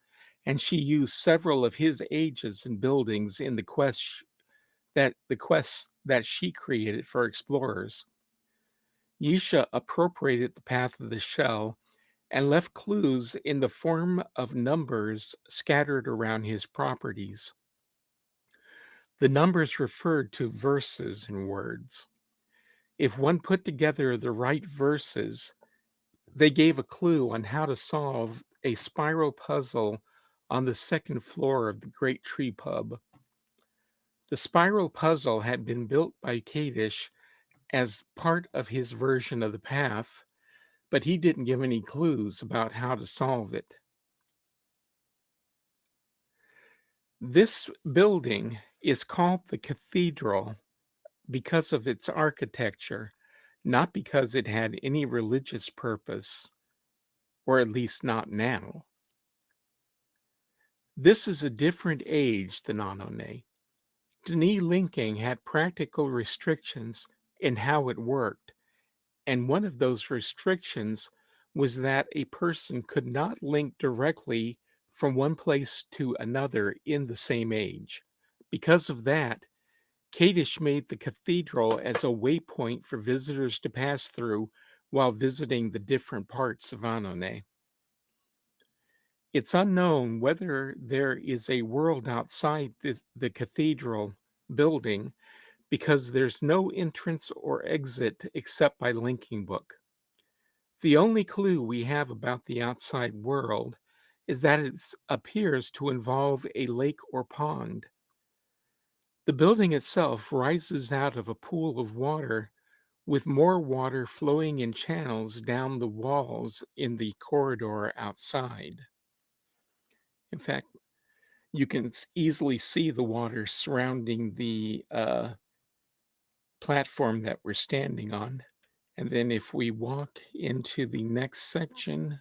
and she used several of his ages and buildings in the quests that she created for explorers. Yisha appropriated the path of the shell and left clues in the form of numbers scattered around his properties. The numbers referred to verses and words. If one put together the right verses, they gave a clue on how to solve a spiral puzzle on the second floor of the Great Tree Pub. The spiral puzzle had been built by Kadish as part of his version of the path, but he didn't give any clues about how to solve it. This building is called the Cathedral because of its architecture, not because it had any religious purpose, or at least not now. This is a different age than Ahnonay. Denis linking had practical restrictions in how it worked, and one of those restrictions was that a person could not link directly from one place to another in the same age. Because of that, Kadish made the cathedral as a waypoint for visitors to pass through while visiting the different parts of Ahnonay. It's unknown whether there is a world outside the cathedral building because there's no entrance or exit except by linking book. The only clue we have about the outside world is that it appears to involve a lake or pond. The building itself rises out of a pool of water with more water flowing in channels down the walls in the corridor outside. In fact, you can easily see the water surrounding the platform that we're standing on. And then if we walk into the next section,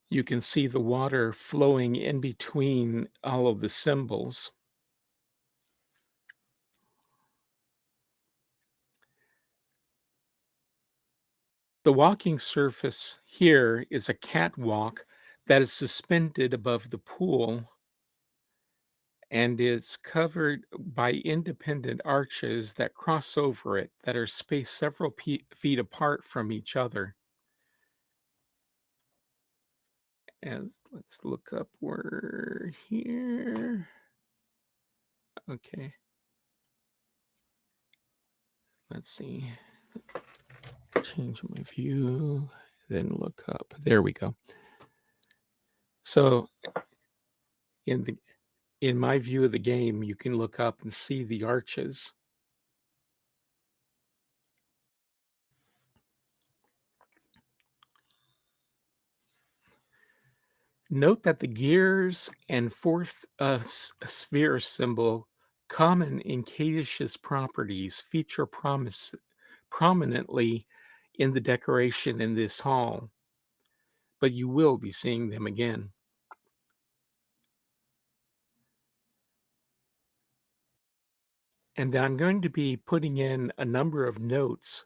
you can see the water flowing in between all of the symbols. The walking surface here is a catwalk that is suspended above the pool and is covered by independent arches that cross over it that are spaced several feet apart from each other. And let's look up where here. Okay. Let's see. Change my view, then look up. There we go. So in my view of the game, you can look up and see the arches. Note that the gears and fourth sphere symbol common in Kadish's properties feature prominently in the decoration in this hall, but you will be seeing them again. And I'm going to be putting in a number of notes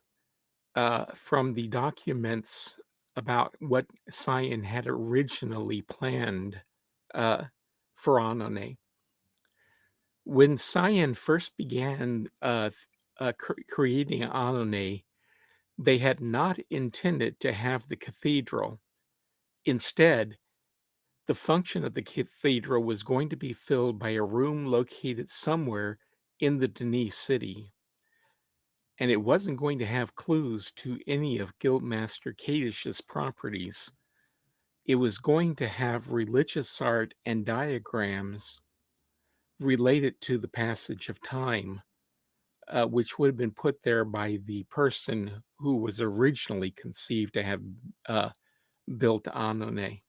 from the documents about what Cyan had originally planned for Ahnonay. When Cyan first began creating Ahnonay, they had not intended to have the cathedral. Instead, the function of the cathedral was going to be filled by a room located somewhere in the Denis city. And it wasn't going to have clues to any of Guildmaster Kadish's properties. it was going to have religious art and diagrams related to the passage of time, which would have been put there by the person who was originally conceived to have uh, built Ahnonay.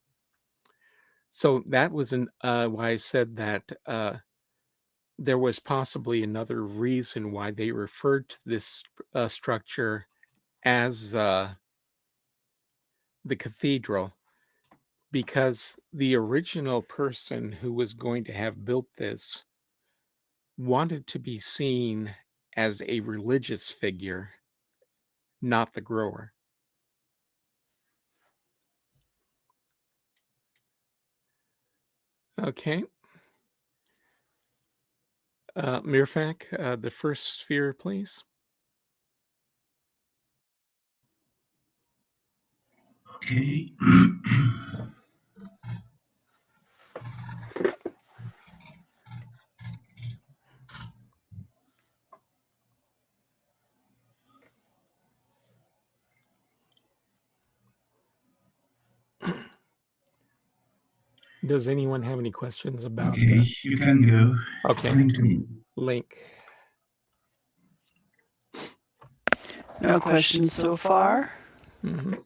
So that was why I said that there was possibly another reason why they referred to this structure as the cathedral, because the original person who was going to have built this wanted to be seen as a religious figure, not the grower. Okay. Mirfak, the first sphere, please. Okay. Does anyone have any questions about Okay, you can go. Okay. According to me. Link? No questions so far. Mhm.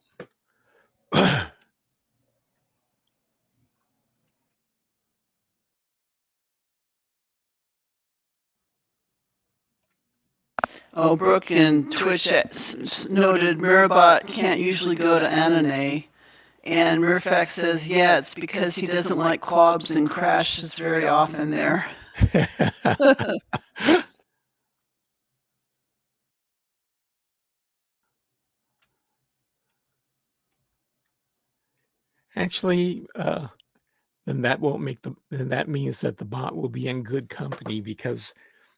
Oh, Brooke in Twitch noted Mirabot can't usually go to Ahnonay. And Murphax says, yeah, it's because he doesn't like quabs and crashes very often there. Actually, then that means that the bot will be in good company, because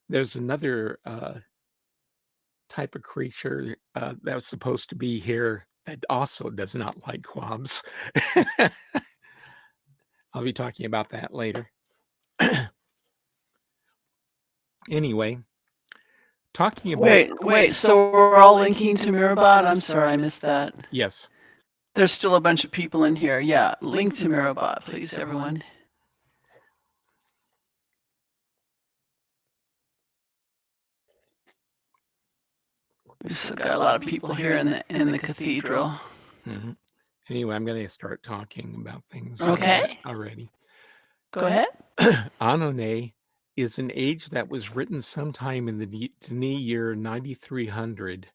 there's another type of creature that was supposed to be here that also does not like quabs. I'll be talking about that later. Anyway, talking about Wait, so we're all linking to Mirabot? I'm sorry, I missed that. yes. There's still a bunch of people in here. Yeah, link to Mirabot, please, everyone. We've still got a lot of people here in the cathedral. Mm-hmm. Anyway, I'm going to start talking about things Okay. already. Go ahead. Ahnonay is an age that was written sometime in the Denis year 9300,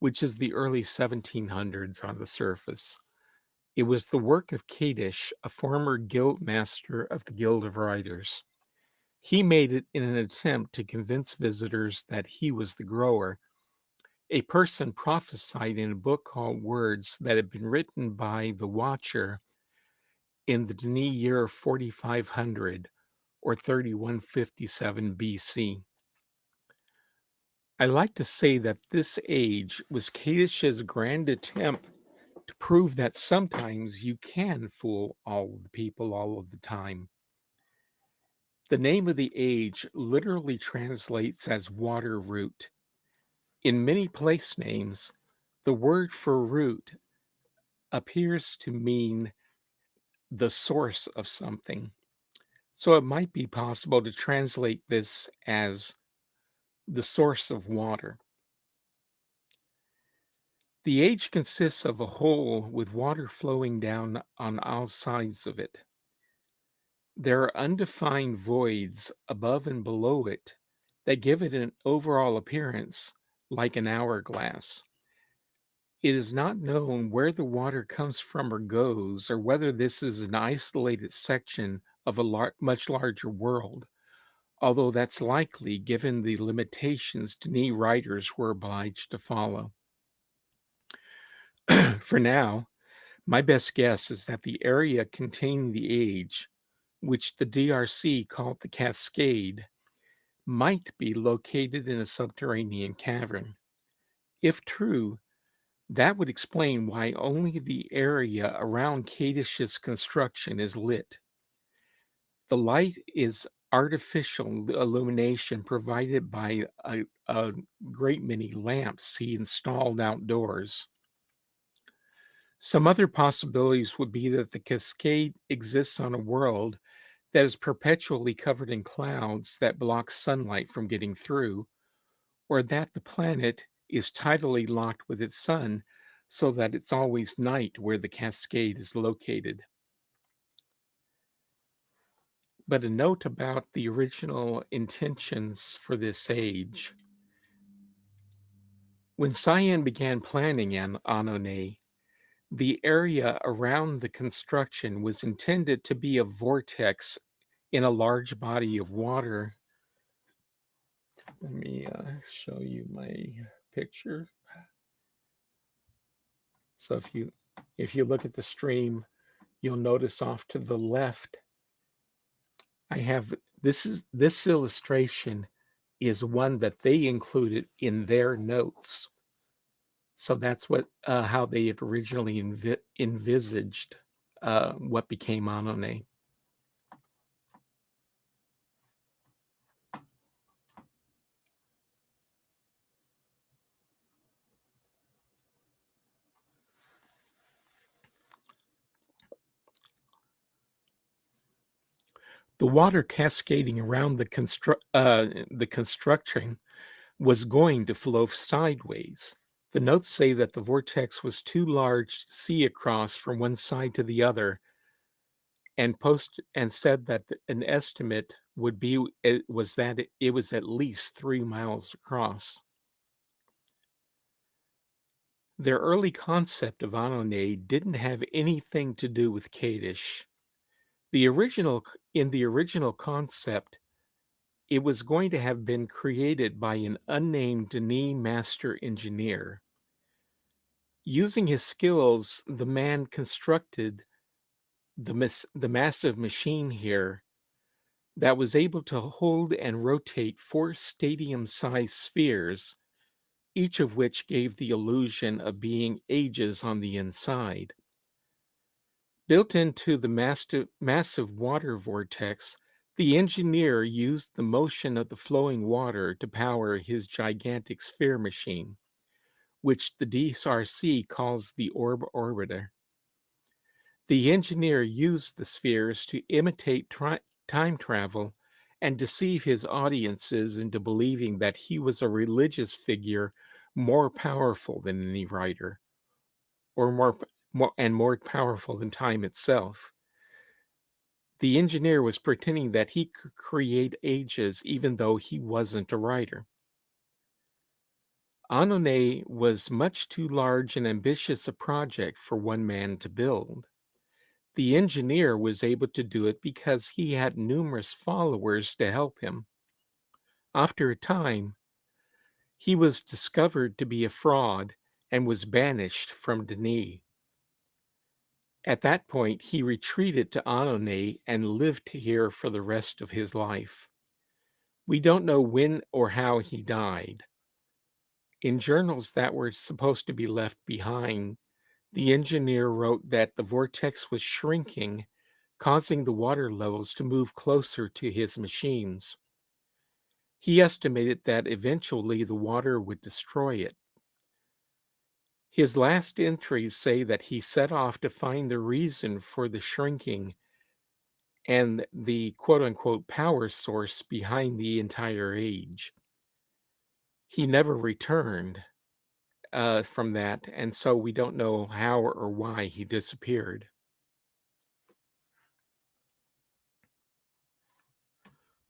which is the early 1700s on the surface. It was the work of Kadish, a former guild master of the Guild of Writers. He made it in an attempt to convince visitors that he was the grower. A person prophesied in a book called Words that had been written by the Watcher in the Denis year 4500 or 3157 BC. I like to say that this age was Kadish's grand attempt to prove that sometimes you can fool all of the people all of the time. The name of the age literally translates as water root. In many place names, the word for root appears to mean the source of something. So it might be possible to translate this as the source of water. The age consists of a hole with water flowing down on all sides of it. There are undefined voids above and below it that give it an overall appearance like an hourglass. It is not known where the water comes from or goes, or whether this is an isolated section of a much larger world, although that's likely given the limitations Denis writers were obliged to follow. For now, my best guess is that the area containing the age, which the DRC called the Cascade, might be located in a subterranean cavern. If true, that would explain why only the area around Kadish's construction is lit. The light is artificial illumination provided by a great many lamps he installed outdoors. Some other possibilities would be that the cascade exists on a world that is perpetually covered in clouds that block sunlight from getting through, or that the planet is tidally locked with its sun so that it's always night where the cascade is located. But a note about the original intentions for this age. When Cyan began planning Ahnonay, the area around the construction was intended to be a vortex in a large body of water. Let me show you my picture. So if you look at the stream, you'll notice off to the left, I have this illustration is one that they included in their notes. So that's how they had originally envisaged what became Ahnonay. The water cascading around the construction was going to flow sideways. The notes say that the vortex was too large to see across from one side to the other, and said that an estimate would be was that it was at least 3 miles across. Their early concept of Ahnonay didn't have anything to do with Kadesh. In the original concept, it was going to have been created by an unnamed Denis master engineer. Using his skills, the man constructed the massive machine here that was able to hold and rotate 4 stadium-sized spheres, each of which gave the illusion of being ages on the inside. Built into the massive water vortex, the engineer used the motion of the flowing water to power his gigantic sphere machine, which the DSRC calls the Orb Orbiter. The engineer used the spheres to imitate time travel and deceive his audiences into believing that he was a religious figure more powerful than any writer, or more powerful than time itself. The engineer was pretending that he could create ages even though he wasn't a writer. Ahnonay was much too large and ambitious a project for one man to build. The engineer was able to do it because he had numerous followers to help him. After a time, he was discovered to be a fraud and was banished from Denis. At that point, he retreated to Ahnonay and lived here for the rest of his life. We don't know when or how he died. In journals that were supposed to be left behind, the engineer wrote that the vortex was shrinking, causing the water levels to move closer to his machines. He estimated that eventually the water would destroy it. His last entries say that he set off to find the reason for the shrinking and the quote-unquote power source behind the entire age. He never returned from that, and so we don't know how or why he disappeared.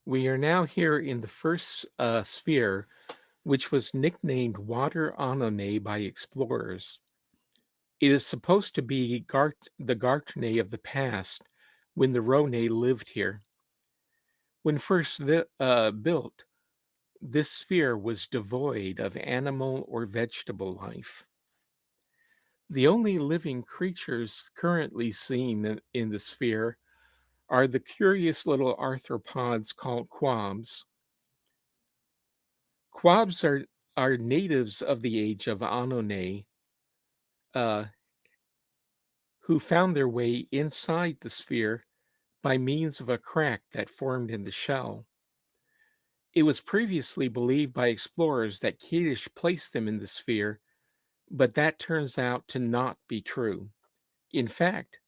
We are now here in the first sphere, which was nicknamed Water Ahnonay by explorers. It is supposed to be the Gartnay of the past, when the Ronay lived here. When first built, this sphere was devoid of animal or vegetable life. The only living creatures currently seen in the sphere are the curious little arthropods called quabs. Quabs are natives of the age of Ahnonay, uh, who found their way inside the sphere by means of a crack that formed in the shell. It was previously believed by explorers that Kadish placed them in the sphere, but that turns out to not be true. In fact,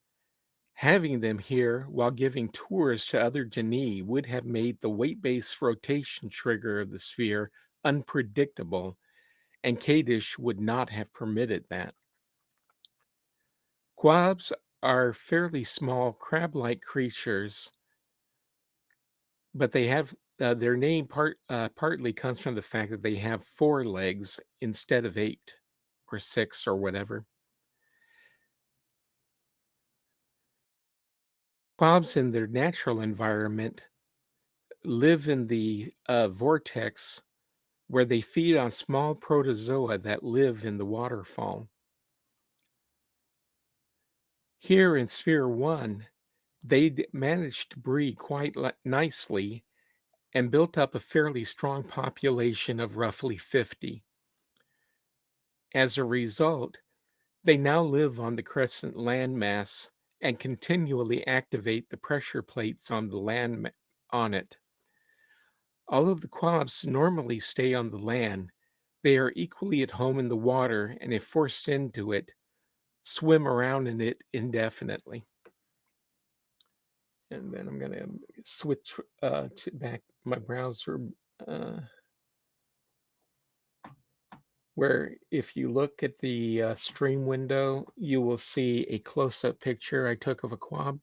having them here while giving tours to other Dini would have made the weight-based rotation trigger of the sphere unpredictable, and Kadish would not have permitted that. Quabs are fairly small crab-like creatures, but they have their name partly comes from the fact that they have 4 legs instead of 8 or 6 or whatever. Quabs in their natural environment live in the vortex where they feed on small protozoa that live in the waterfall. Here in Sphere 1, they managed to breed quite nicely and built up a fairly strong population of roughly 50. As a result, they now live on the crescent landmass and continually activate the pressure plates on the land on it. Although the quabs normally stay on the land, they are equally at home in the water and, if forced into it, swim around in it indefinitely. And then I'm going to switch to back my browser, where if you look at the stream window, you will see a close-up picture I took of a quab.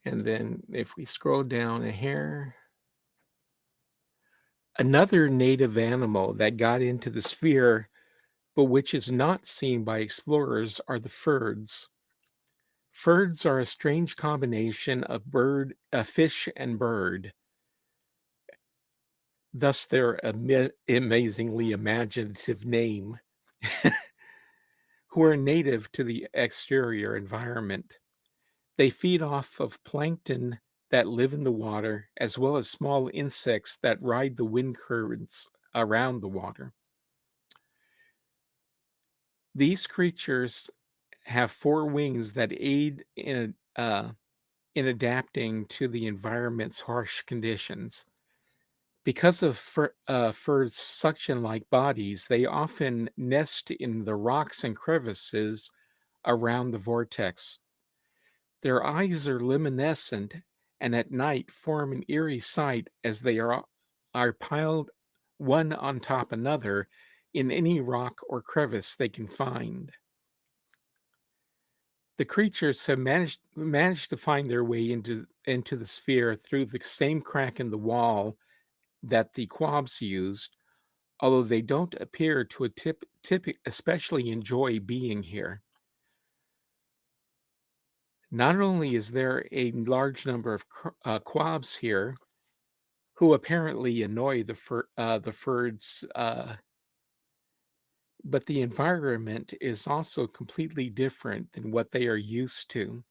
And then if we scroll down a hair, another native animal that got into the sphere, but which is not seen by explorers, are the firds. Firds are a strange combination of fish and bird. Thus their amazingly imaginative name, who are native to the exterior environment. They feed off of plankton that live in the water, as well as small insects that ride the wind currents around the water. These creatures have 4 wings that aid in adapting to the environment's harsh conditions. Because of fur's suction-like bodies, they often nest in the rocks and crevices around the vortex. Their eyes are luminescent and at night form an eerie sight as they are piled one on top another in any rock or crevice they can find. The creatures have managed to find their way into the sphere through the same crack in the wall that the quabs used, although they don't appear to especially enjoy being here. Not only is there a large number of quabs here, who apparently annoy the firds, but the environment is also completely different than what they are used to.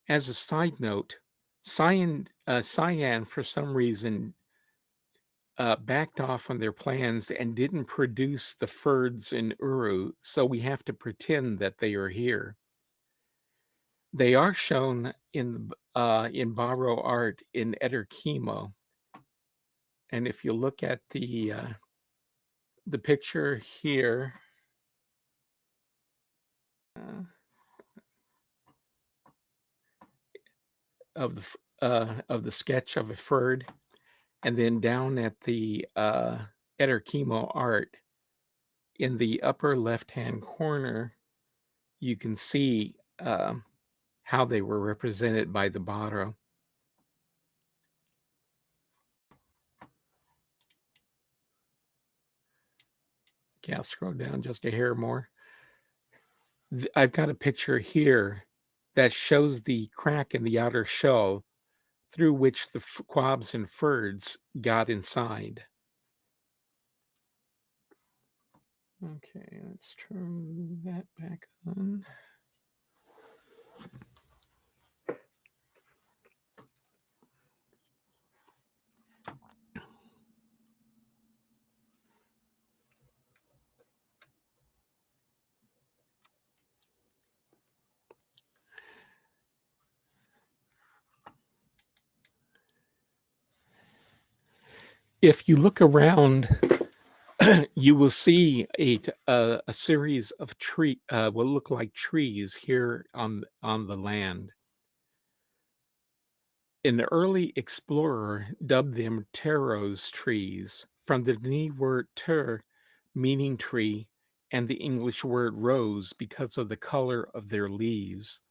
As a side note, Cyan, for some reason, backed off on their plans and didn't produce the firds in Uru, so we have to pretend that they are here. They are shown in Baro art in Ederkimo, and if you look at the picture here, of the sketch of a fird, and then down at the Ederkimo art in the upper left-hand corner, you can see how they were represented by the Baro. Okay, I'll scroll down just a hair more. I've got a picture here that shows the crack in the outer shell through which the quabs and firds got inside. Okay, let's turn that back on. If you look around, you will see a series of what look like trees here on the land. An early explorer dubbed them Taro's trees, from the Dene word ter, meaning tree, and the English word rose because of the color of their leaves.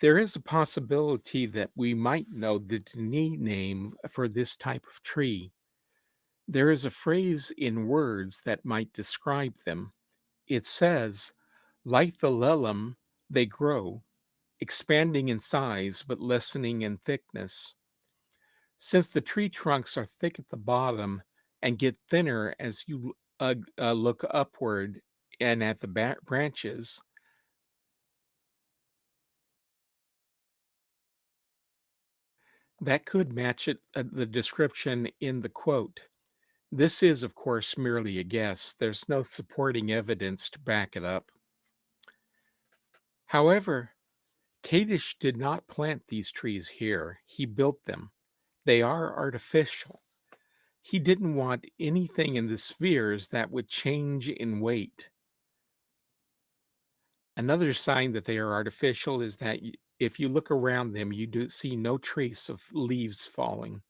There is a possibility that we might know the Dene name for this type of tree. There is a phrase in words that might describe them. It says, like the lelum, they grow, expanding in size but lessening in thickness. Since the tree trunks are thick at the bottom and get thinner as you look upward and at the branches, that could match the description in the quote. This is, of course, merely a guess. There's no supporting evidence to back it up. However, Kadish did not plant these trees here. He built them. They are artificial. He didn't want anything in the spheres that would change in weight. Another sign that they are artificial is that if you look around them, you do see no trace of leaves falling.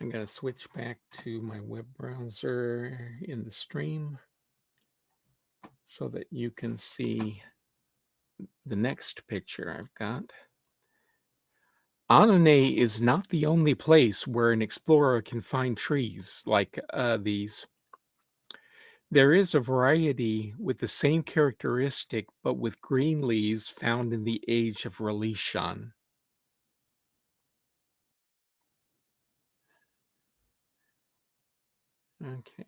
I'm going to switch back to my web browser in the stream so that you can see the next picture I've got. Ahnonay is not the only place where an explorer can find trees like these. There is a variety with the same characteristic, but with green leaves found in the age of Relishan. Okay.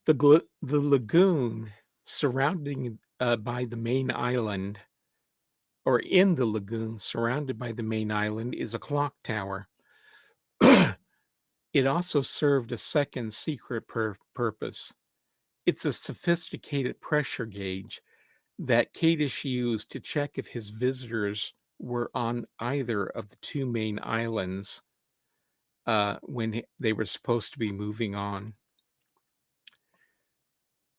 The lagoon surrounding by the main island, or in the lagoon surrounded by the main island, is a clock tower. It also served a second secret purpose. It's a sophisticated pressure gauge that Kadish used to check if his visitors were on either of the two main islands when they were supposed to be moving on.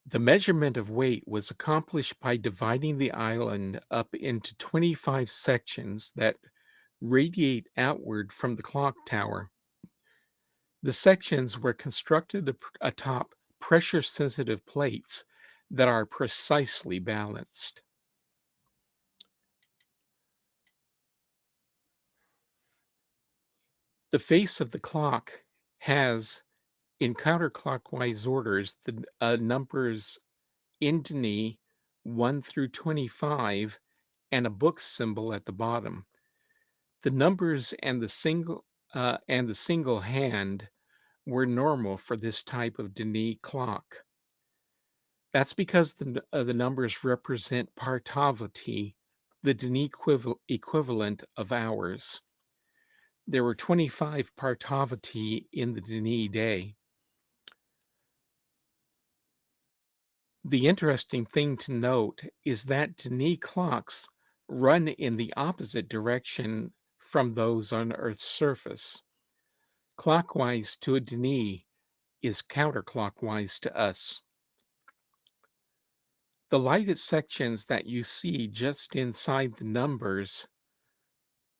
The measurement of weight was accomplished by dividing the island up into 25 sections that radiate outward from the clock tower. The sections were constructed atop pressure-sensitive plates that are precisely balanced. The face of the clock has, in counterclockwise orders, the numbers Indini 1 through 25 and a book symbol at the bottom. The numbers and the single hand were normal for this type of Denis clock. That's because the numbers represent partavati, the Denis equivalent of hours. There were 25 partavati in the Denis day. The interesting thing to note is that Denis clocks run in the opposite direction from those on Earth's surface. Clockwise to a Denis is counterclockwise to us. The lighted sections that you see just inside the numbers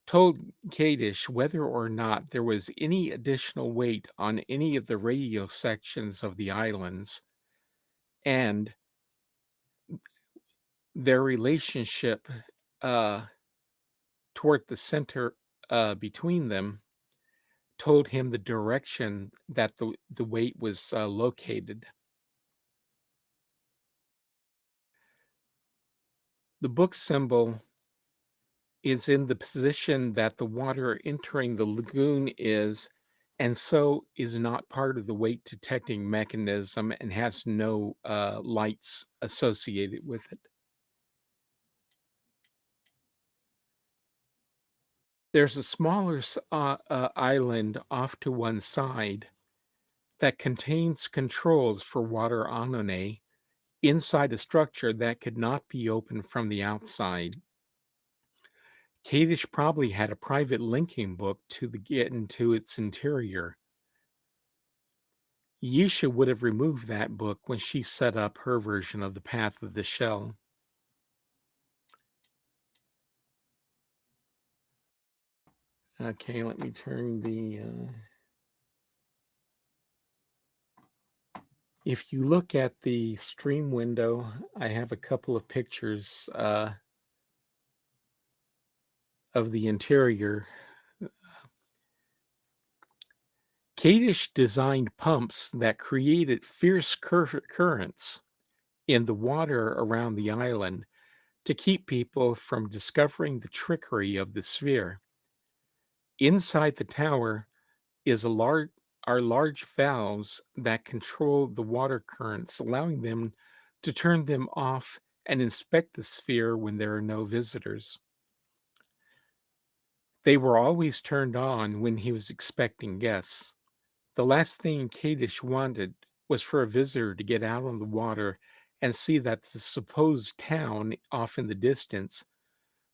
told Kadish whether or not there was any additional weight on any of the radial sections of the islands, and their relationship toward the center between them told him the direction that the weight was located. The book symbol is in the position that the water entering the lagoon is, and so is not part of the weight detecting mechanism and has no lights associated with it. There's a smaller island off to one side that contains controls for water Ahnonay inside a structure that could not be opened from the outside. Kadish probably had a private linking book to get into its interior. Yisha would have removed that book when she set up her version of the Path of the Shell. Okay, let me turn the... If you look at the stream window, I have a couple of pictures of the interior. Kadish designed pumps that created fierce currents in the water around the island to keep people from discovering the trickery of the sphere. Inside the tower is are large valves that control the water currents, allowing them to turn them off and inspect the sphere when there are no visitors. They were always turned on when he was expecting guests. The last thing Kadish wanted was for a visitor to get out on the water and see that the supposed town off in the distance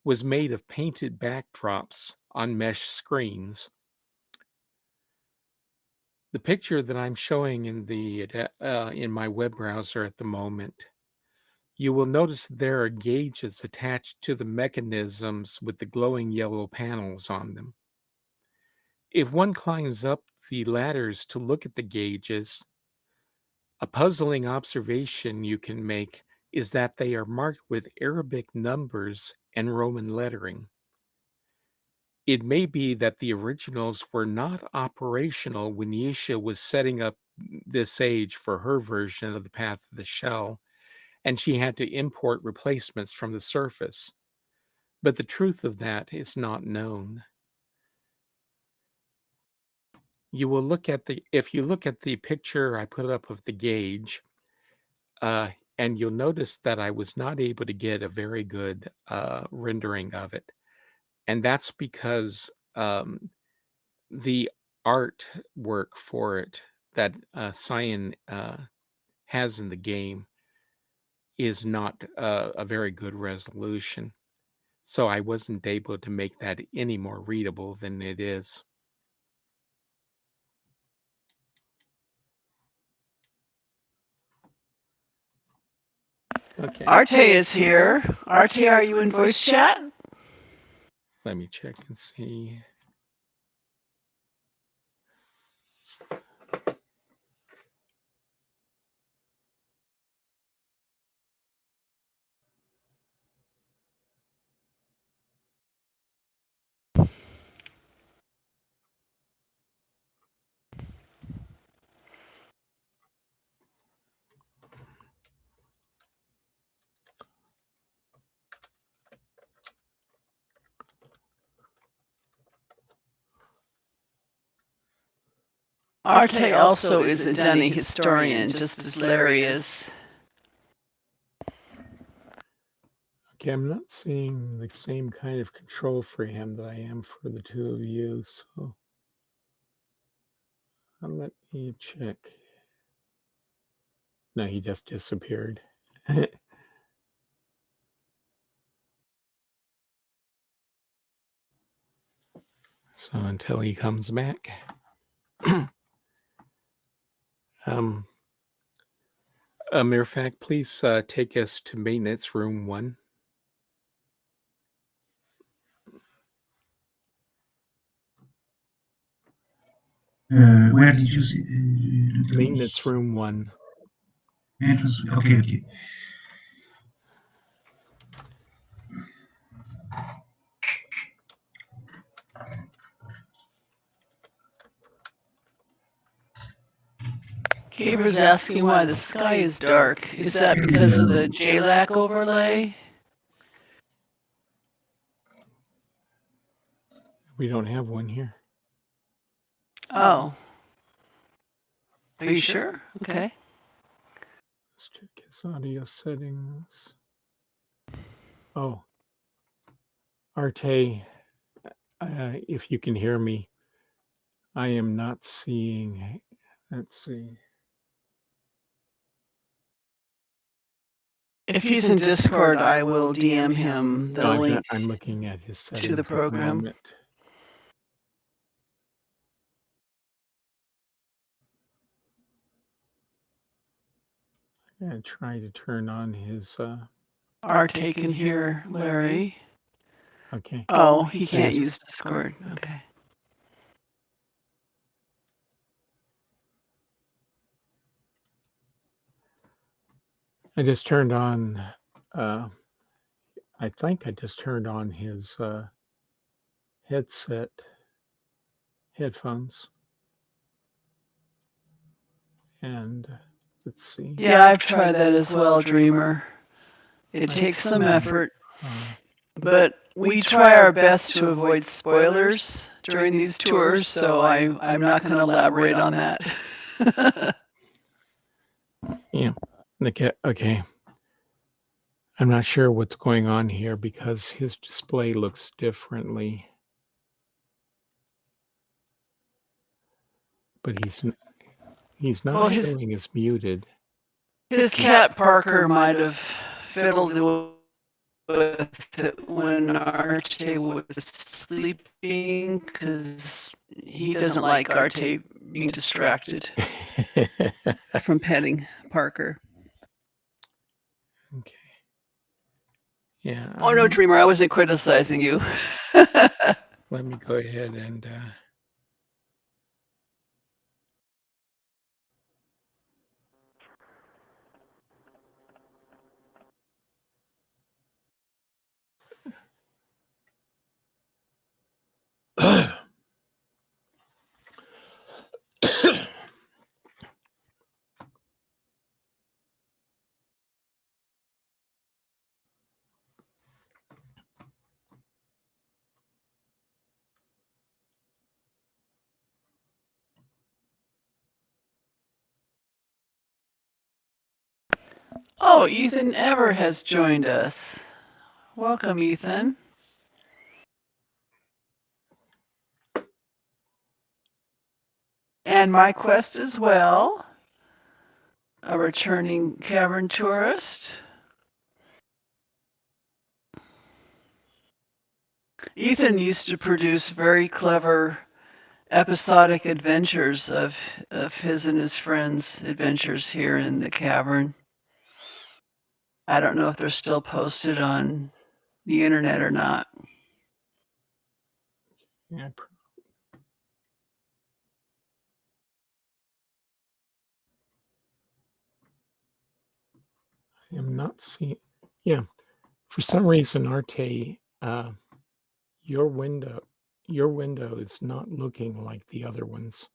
was made of painted backdrops on mesh screens. The picture that I'm showing in my web browser at the moment, you will notice there are gauges attached to the mechanisms with the glowing yellow panels on them. If one climbs up the ladders to look at the gauges, a puzzling observation you can make is that they are marked with Arabic numbers and Roman lettering. It may be that the originals were not operational when Yisha was setting up this age for her version of the Path of the Shell, and she had to import replacements from the surface. But the truth of that is not known. If you look at the picture I put up of the gauge, and you'll notice that I was not able to get a very good rendering of it. And that's because the artwork for it that Cyan has in the game is not a very good resolution. So I wasn't able to make that any more readable than it is. Okay. Arte is here. Arte, are you in voice chat? Let me check and see. Arte also is a Dunny historian, just as Larry is. Okay, I'm not seeing the same kind of control for him that I am for the two of you, so let me check. No, he just disappeared. So until he comes back. Matter of fact, please take us to maintenance room 1. Where did you see? Maintenance room 1. Maintenance. Okay. Gaber's asking why the sky is dark. Is that because of the JLAC overlay? We don't have one here. Oh. Are you sure? Okay. Let's check his audio settings. Oh. Arte, if you can hear me, I am not seeing. Let's see. If he's in Discord, I will DM him the link I'm looking at his settings to the at the program. moment. I'm going to try to turn on his. Arte can hear Larry. Okay. Oh, he can't use Discord. Okay. I just turned on. I think I just turned on his headphones, and let's see. Yeah, I've tried that as well, Dreamer. It takes some effort, but we try our best to avoid spoilers during these tours, so I'm not going to elaborate on that. Yeah. Okay. I'm not sure what's going on here because his display looks differently. But he's not showing as muted. His cat Parker might have fiddled with it when Arte was sleeping because he doesn't like Arte being distracted from petting Parker. Okay. Yeah. Oh no, Dreamer, I wasn't criticizing you. Let me go ahead and Oh, Ethan Ever has joined us. Welcome, Ethan. And my quest as well, a returning cavern tourist. Ethan used to produce very clever episodic adventures of his and his friends' adventures here in the cavern. I don't know if they're still posted on the internet or not. yeah, I am not seeing. Yeah, for some reason, Arte, your window is not looking like the other ones.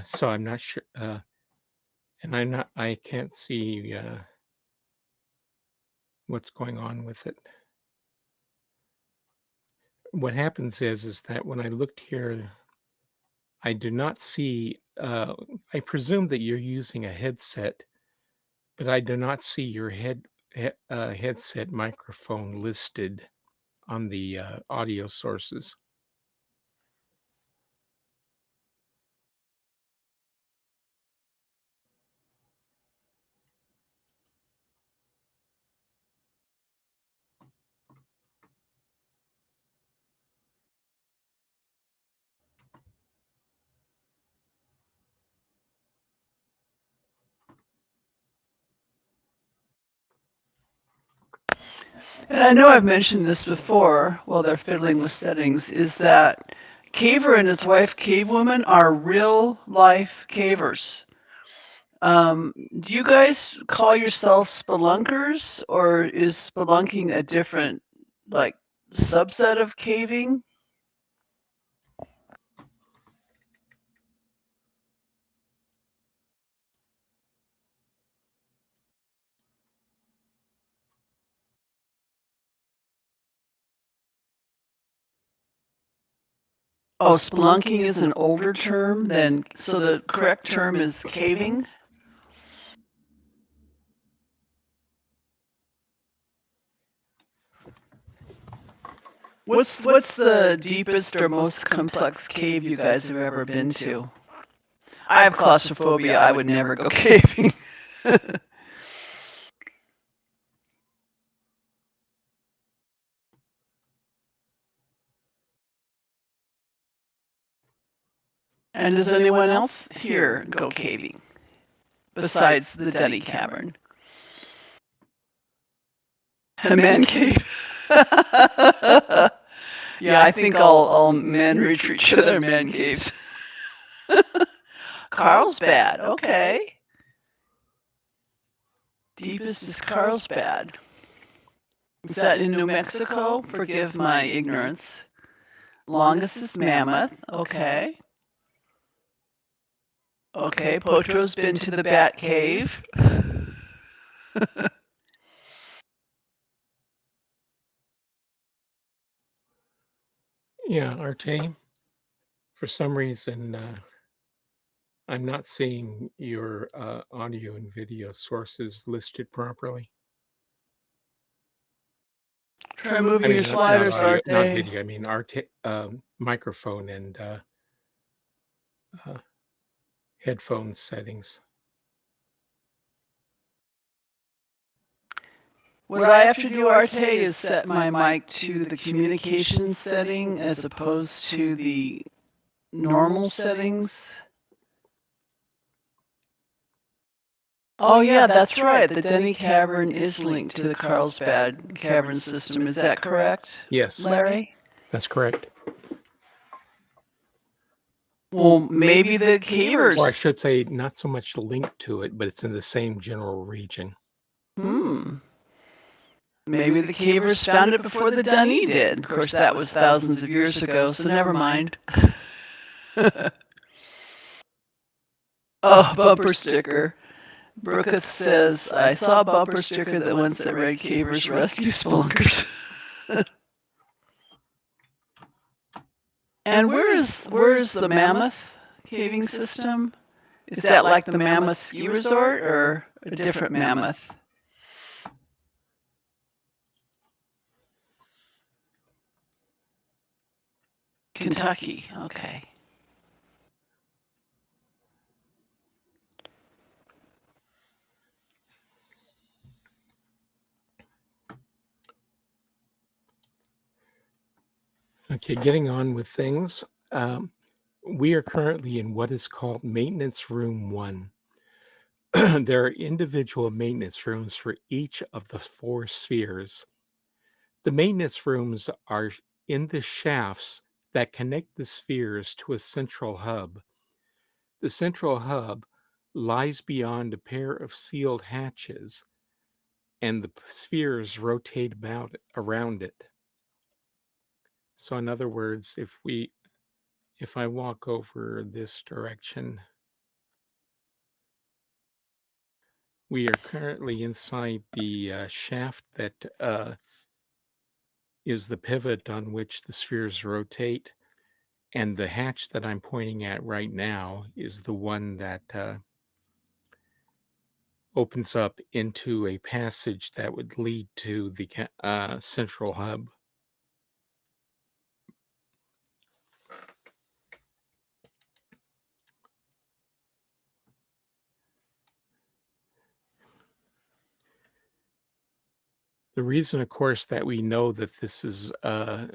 So I'm not sure, and I can't see what's going on with it. What happens is that when I looked here, I do not see. I presume that you're using a headset, but I do not see your headset microphone listed on the audio sources. And I know I've mentioned this before while they're fiddling with settings, is that Caver and his wife Cavewoman are real life cavers. Do you guys call yourselves spelunkers, or is spelunking a different, like, subset of caving? Oh, spelunking is an older term than, so the correct term is caving? What's the deepest or most complex cave you guys have ever been to? I have claustrophobia. I would never go caving. And does anyone else here go caving besides the Denny Cavern? A man cave. Yeah, I think all men retreat to their man caves. Carlsbad, okay. Deepest is Carlsbad. Is that in New Mexico? Forgive my ignorance. Longest is Mammoth, okay. Okay, Potro's been to the Bat Cave. Yeah, Arte, for some reason, I'm not seeing your audio and video sources listed properly. Try I moving mean, your not sliders, audio, not Arte. video. I mean, Arte, microphone and headphone settings. What I have to do, Arte, is set my mic to the communication setting as opposed to the normal settings. Oh yeah, that's right. The Denny Cavern is linked to the Carlsbad Cavern system. Is that correct? Yes, Larry? that's correct. Well, maybe the cavers. Or I should say, not so much linked to it, but it's in the same general region. Maybe the cavers found it before the Dunny did. Of course, that was thousands of years ago, so never mind. Oh, bumper sticker. Brooketh says, I saw a bumper sticker that once said Red Cavers Rescue Spelunkers. And where's the Mammoth caving system? Is that like the Mammoth ski resort or a different Mammoth? Kentucky, okay. Okay, getting on with things. We are currently in what is called Maintenance Room 1. There are individual maintenance rooms for each of the 4 spheres. The maintenance rooms are in the shafts that connect the spheres to a central hub. The central hub lies beyond a pair of sealed hatches, and the spheres rotate around it. So in other words, if I walk over this direction, we are currently inside the shaft that is the pivot on which the spheres rotate. And the hatch that I'm pointing at right now is the one that opens up into a passage that would lead to the central hub. The reason, of course, that we know that this is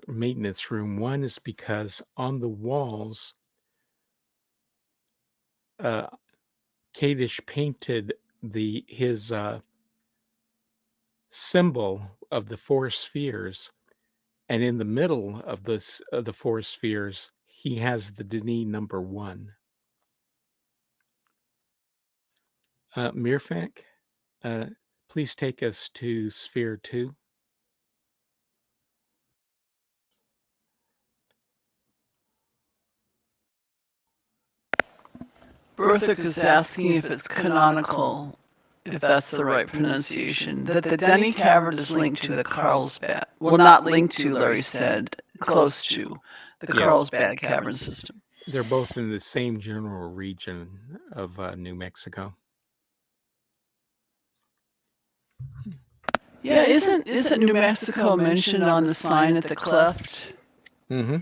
maintenance room 1 is because on the walls, Kadish painted his symbol of the 4 spheres, and in the middle of the 4 spheres, he has the Denis number 1. Mirfak, please take us to sphere 2. Berthick is asking if it's canonical, if that's the right pronunciation, that the Denny Cavern is linked to the Carlsbad. Well, not linked to, Larry said, close to the Carlsbad Cavern system. They're both in the same general region of New Mexico. Yeah, isn't New Mexico mentioned on the sign at the cleft? Mm-hmm.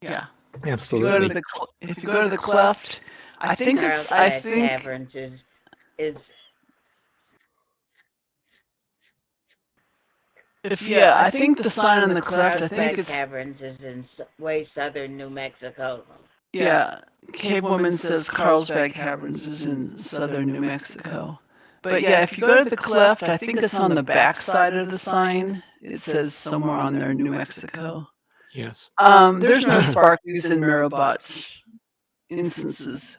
Yeah. Absolutely. If you go to the cleft, I think it's I Carlsbad think Caverns is I think the sign on the cleft, I think Carlsbad it's Caverns is in way southern New Mexico. yeah. Cave Woman says Carlsbad Caverns is in southern New Mexico. But yeah, if you go to the cleft, I think it's on the back side of the sign. It says somewhere on there New Mexico. Yes. There's no sparklies in Marabot's instances.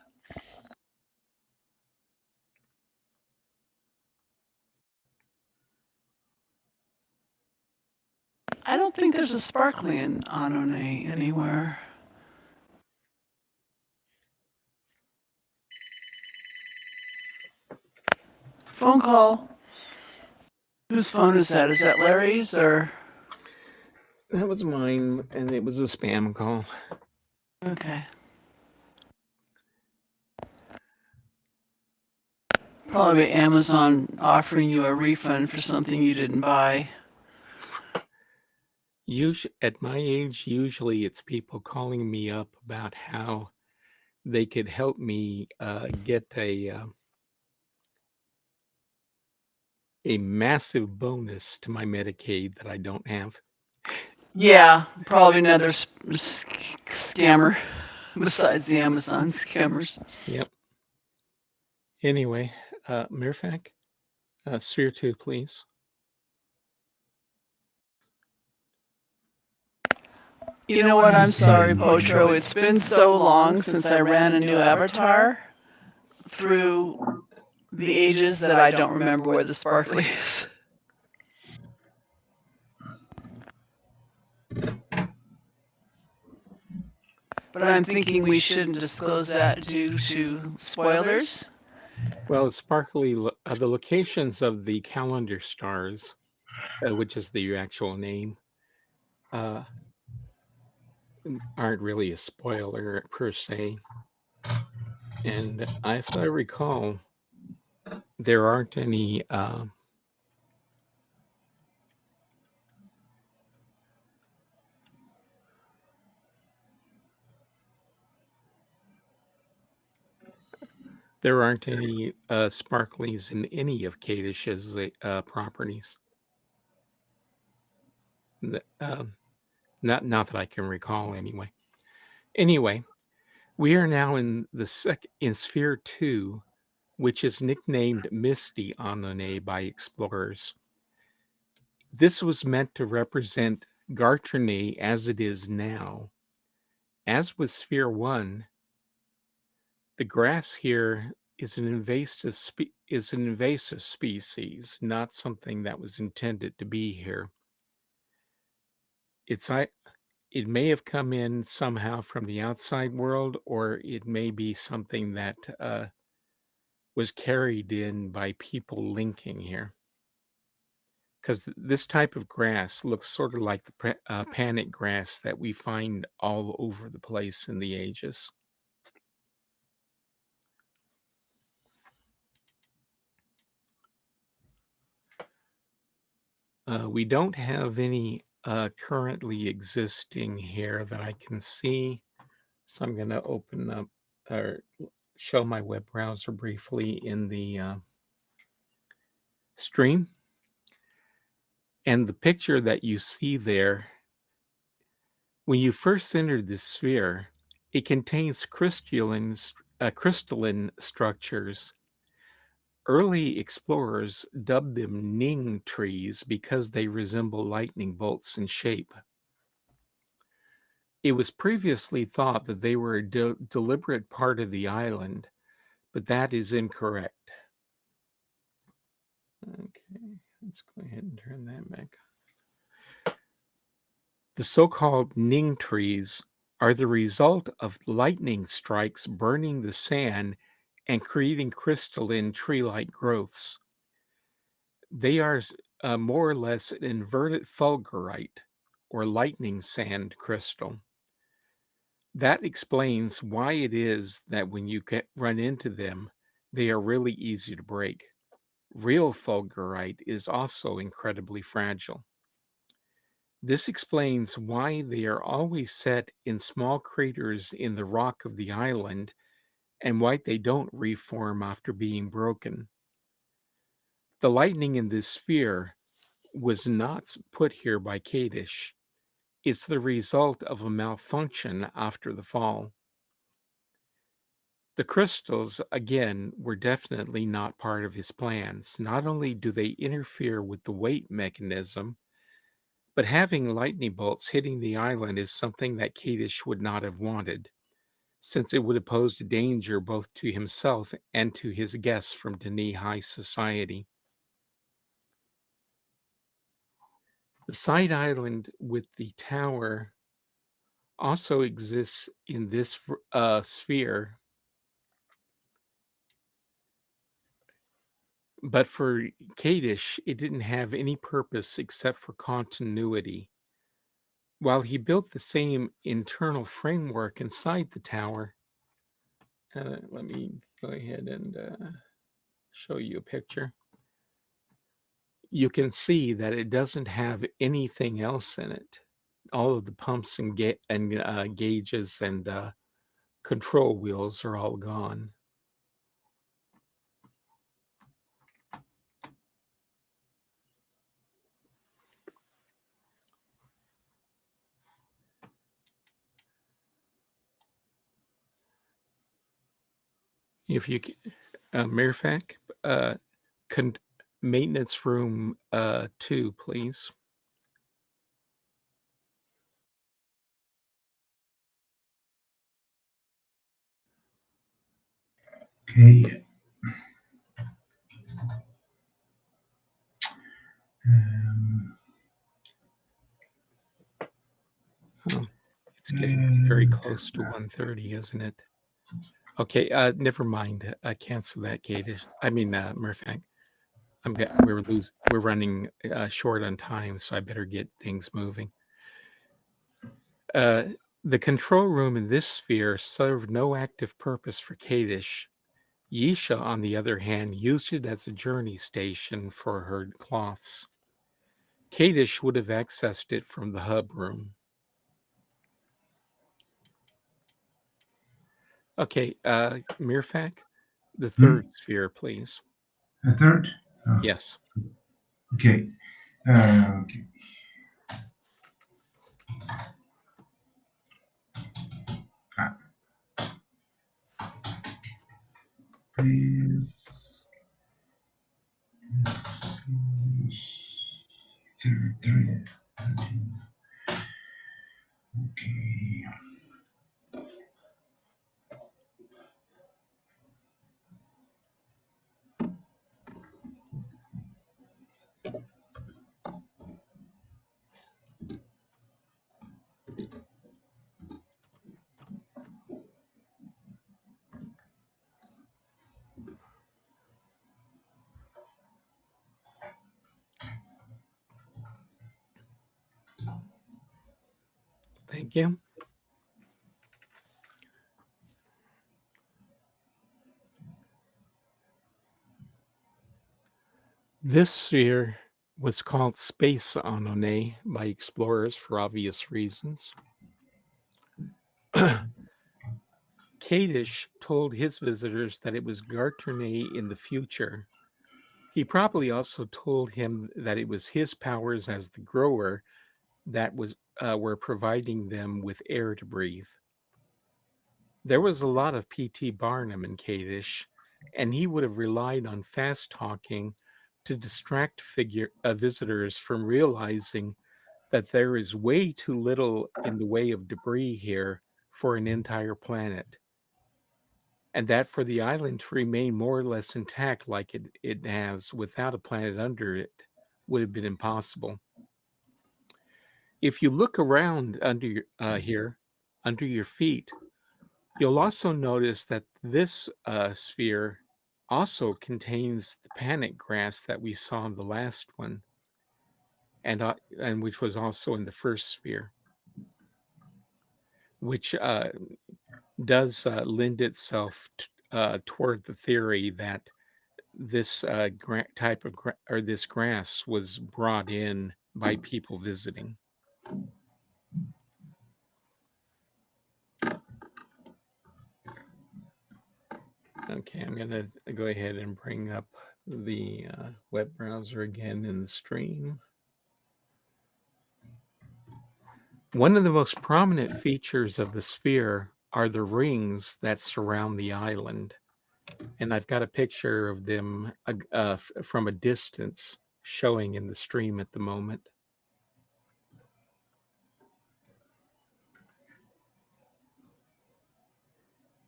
I don't think there's a sparkly in Ahnonay anywhere. Phone call. Whose phone is that? Is that Larry's or? That was mine, and it was a spam call. Okay. Probably Amazon offering you a refund for something you didn't buy. At my age, usually it's people calling me up about how they could help me get a massive bonus to my Medicaid that I don't have. Yeah, probably another scammer besides the Amazon scammers. Yep. Anyway, Mirfak, Sphere 2, please. You know what? I'm sorry, Potro. It's been so long since I ran a new avatar through the ages that I don't remember where the sparkly is. But I'm thinking we shouldn't disclose that due to spoilers. Well, the locations of the calendar stars, which is the actual name, aren't really a spoiler per se. And if I recall, there aren't any sparklies in any of Kadish's properties. Not that I can recall anyway. Anyway, we are now in Sphere 2, which is nicknamed Misty Ahnonay by explorers. This was meant to represent Garternay as it is now. As with Sphere 1, the grass here is an invasive species, not something that was intended to be here. It may have come in somehow from the outside world, or it may be something that was carried in by people linking here. Because this type of grass looks sort of like the panic grass that we find all over the place in the ages. We don't have any currently existing here that I can see. So I'm going to open up or show my web browser briefly in the stream. And the picture that you see there, when you first enter this sphere, it contains crystalline structures. Early explorers dubbed them Ning trees because they resemble lightning bolts in shape. It was previously thought that they were a deliberate part of the island, but that is incorrect. Okay, let's go ahead and turn that back on. The so-called Ning trees are the result of lightning strikes burning the sand and creating crystalline tree-like growths. They are more or less an inverted fulgurite or lightning sand crystal. That explains why it is that when you run into them, they are really easy to break. Real fulgurite is also incredibly fragile. This explains why they are always set in small craters in the rock of the island and why they don't reform after being broken. The lightning in this sphere was not put here by Kadish. It's the result of a malfunction after the fall. The crystals, again, were definitely not part of his plans. Not only do they interfere with the weight mechanism, but having lightning bolts hitting the island is something that Kadish would not have wanted, since it would have posed a danger both to himself and to his guests from Dani high society. The side island with the tower also exists in this sphere, but for Kadish, it didn't have any purpose except for continuity. While he built the same internal framework inside the tower, let me go ahead and show you a picture. You can see that it doesn't have anything else in it. All of the pumps and, gauges and control wheels are all gone. If you, Mirfak, con- maintenance room 2, please. Okay. Um, It's getting very close to 1:30, isn't it? Okay, never mind. Cancel that, Kadish. I mean, Mirfak. We're running short on time, so I better get things moving. The control room in this sphere served no active purpose for Kadish. Yisha, on the other hand, used it as a journey station for her cloths. Kadish would have accessed it from the hub room. Okay, Mirfak, the third sphere, please. a third? Oh, Yes. okay. Okay. Ah. Please. Third. Okay. Thank you. This sphere was called Space Ahnonay by explorers for obvious reasons. Kadish told his visitors that it was Garternay in the future. He probably also told him that it was his powers as the grower that were providing them with air to breathe. There was a lot of P.T. Barnum in Kadish, and he would have relied on fast talking to distract visitors from realizing that there is way too little in the way of debris here for an entire planet, and that for the island to remain more or less intact like it has without a planet under it would have been impossible. If you look around here, under your feet, you'll also notice that this sphere also contains the panic grass that we saw in the last one, and which was also in the first sphere, which does lend itself toward the theory that this type of or this grass was brought in by people visiting. Okay, I'm going to go ahead and bring up the web browser again in the stream. One of the most prominent features of the sphere are the rings that surround the island. And I've got a picture of them from a distance showing in the stream at the moment.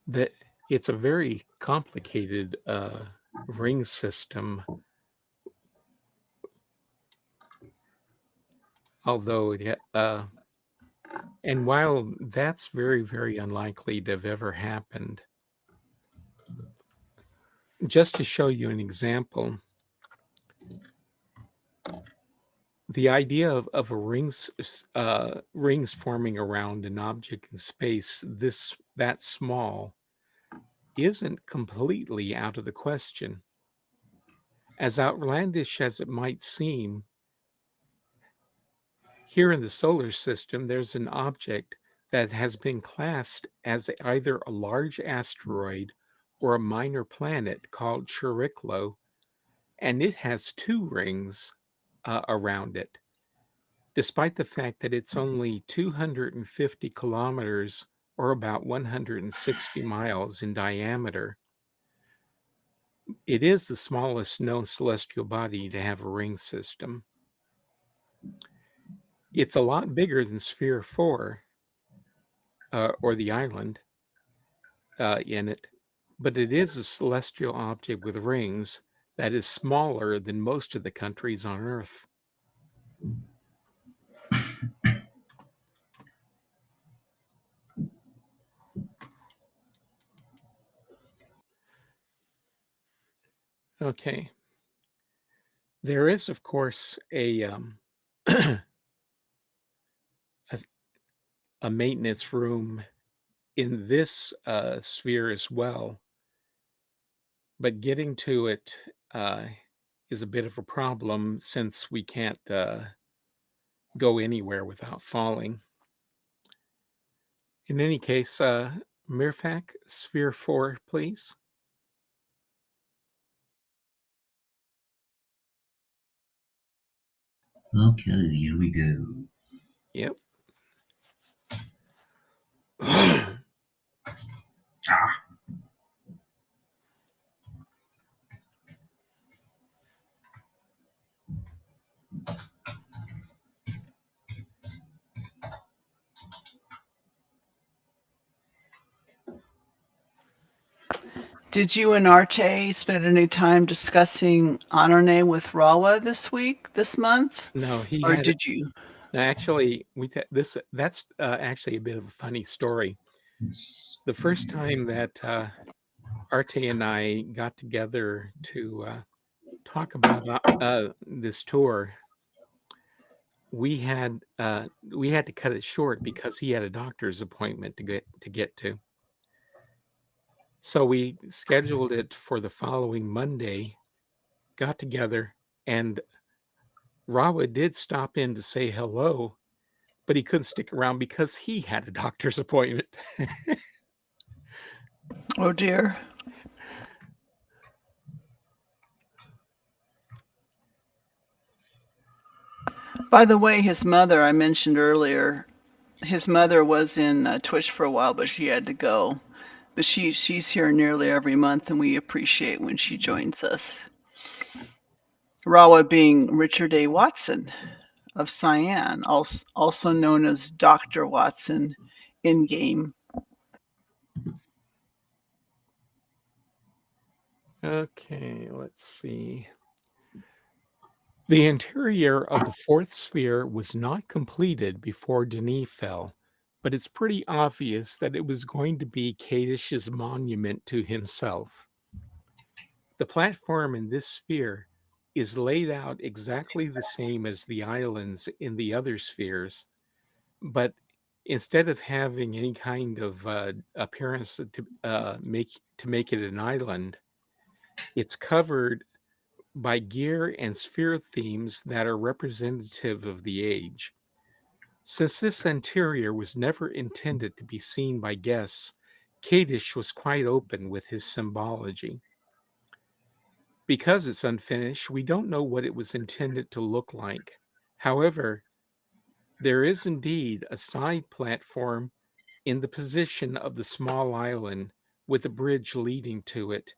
That it's a very complicated ring system, although and while that's very, very unlikely to have ever happened, just to show you an example, the idea of a rings forming around an object in space that small isn't completely out of the question. As outlandish as it might seem, here in the solar system, there's an object that has been classed as either a large asteroid or a minor planet called Chiriclo, and it has two rings around it. Despite the fact that it's only 250 kilometers or about 160 miles in diameter, it is the smallest known celestial body to have a ring system. It's a lot bigger than Sphere 4, or the island in it, but it is a celestial object with rings that is smaller than most of the countries on Earth. Okay. There is, of course, a a maintenance room in this sphere as well, but getting to it is a bit of a problem since we can't go anywhere without falling. In any case, Mirfak, Sphere 4, please. Okay, here we go. Yep. Ah, Did you and Arte spend any time discussing Ahnonay with Rawa this month? No, he Or had did you? actually that's actually a bit of a funny story. yes. The first time that Arte and I got together to talk about this tour, we had to cut it short because he had a doctor's appointment to get to. So we scheduled it for the following Monday, got together, and Rawa did stop in to say hello, but he couldn't stick around because he had a doctor's appointment. Oh dear. By the way, his mother, I mentioned earlier, his mother was in Twitch for a while, but she had to go. But she's here nearly every month, and we appreciate when she joins us. Rawa being Richard A. Watson of Cyan, also known as Dr. Watson in game. Okay, let's see. The interior of the fourth sphere was not completed before Denis fell, but it's pretty obvious that it was going to be Kadish's monument to himself. The platform in this sphere is laid out exactly the same as the islands in the other spheres, but instead of having any kind of appearance to make it an island, It's covered by gear and sphere themes that are representative of the age. Since this interior was never intended to be seen by guests, Kadish was quite open with his symbology. Because it's unfinished, we don't know what it was intended to look like. However, there is indeed a side platform in the position of the small island with a bridge leading to it,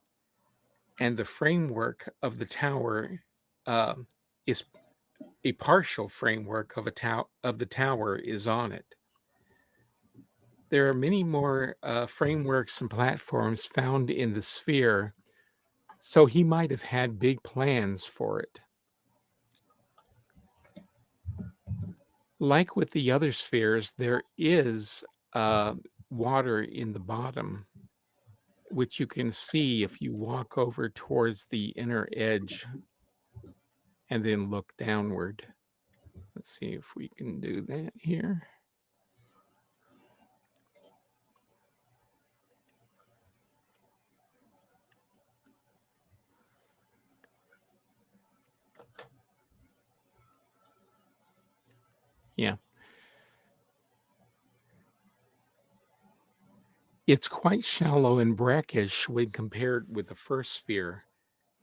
and the framework of the tower is a partial framework of the tower is on it. There are many more frameworks and platforms found in the sphere, so he might have had big plans for it. Like with the other spheres, there is water in the bottom, which you can see if you walk over towards the inner edge and then look downward. Let's see if we can do that here. Yeah. It's quite shallow and brackish when compared with the first sphere,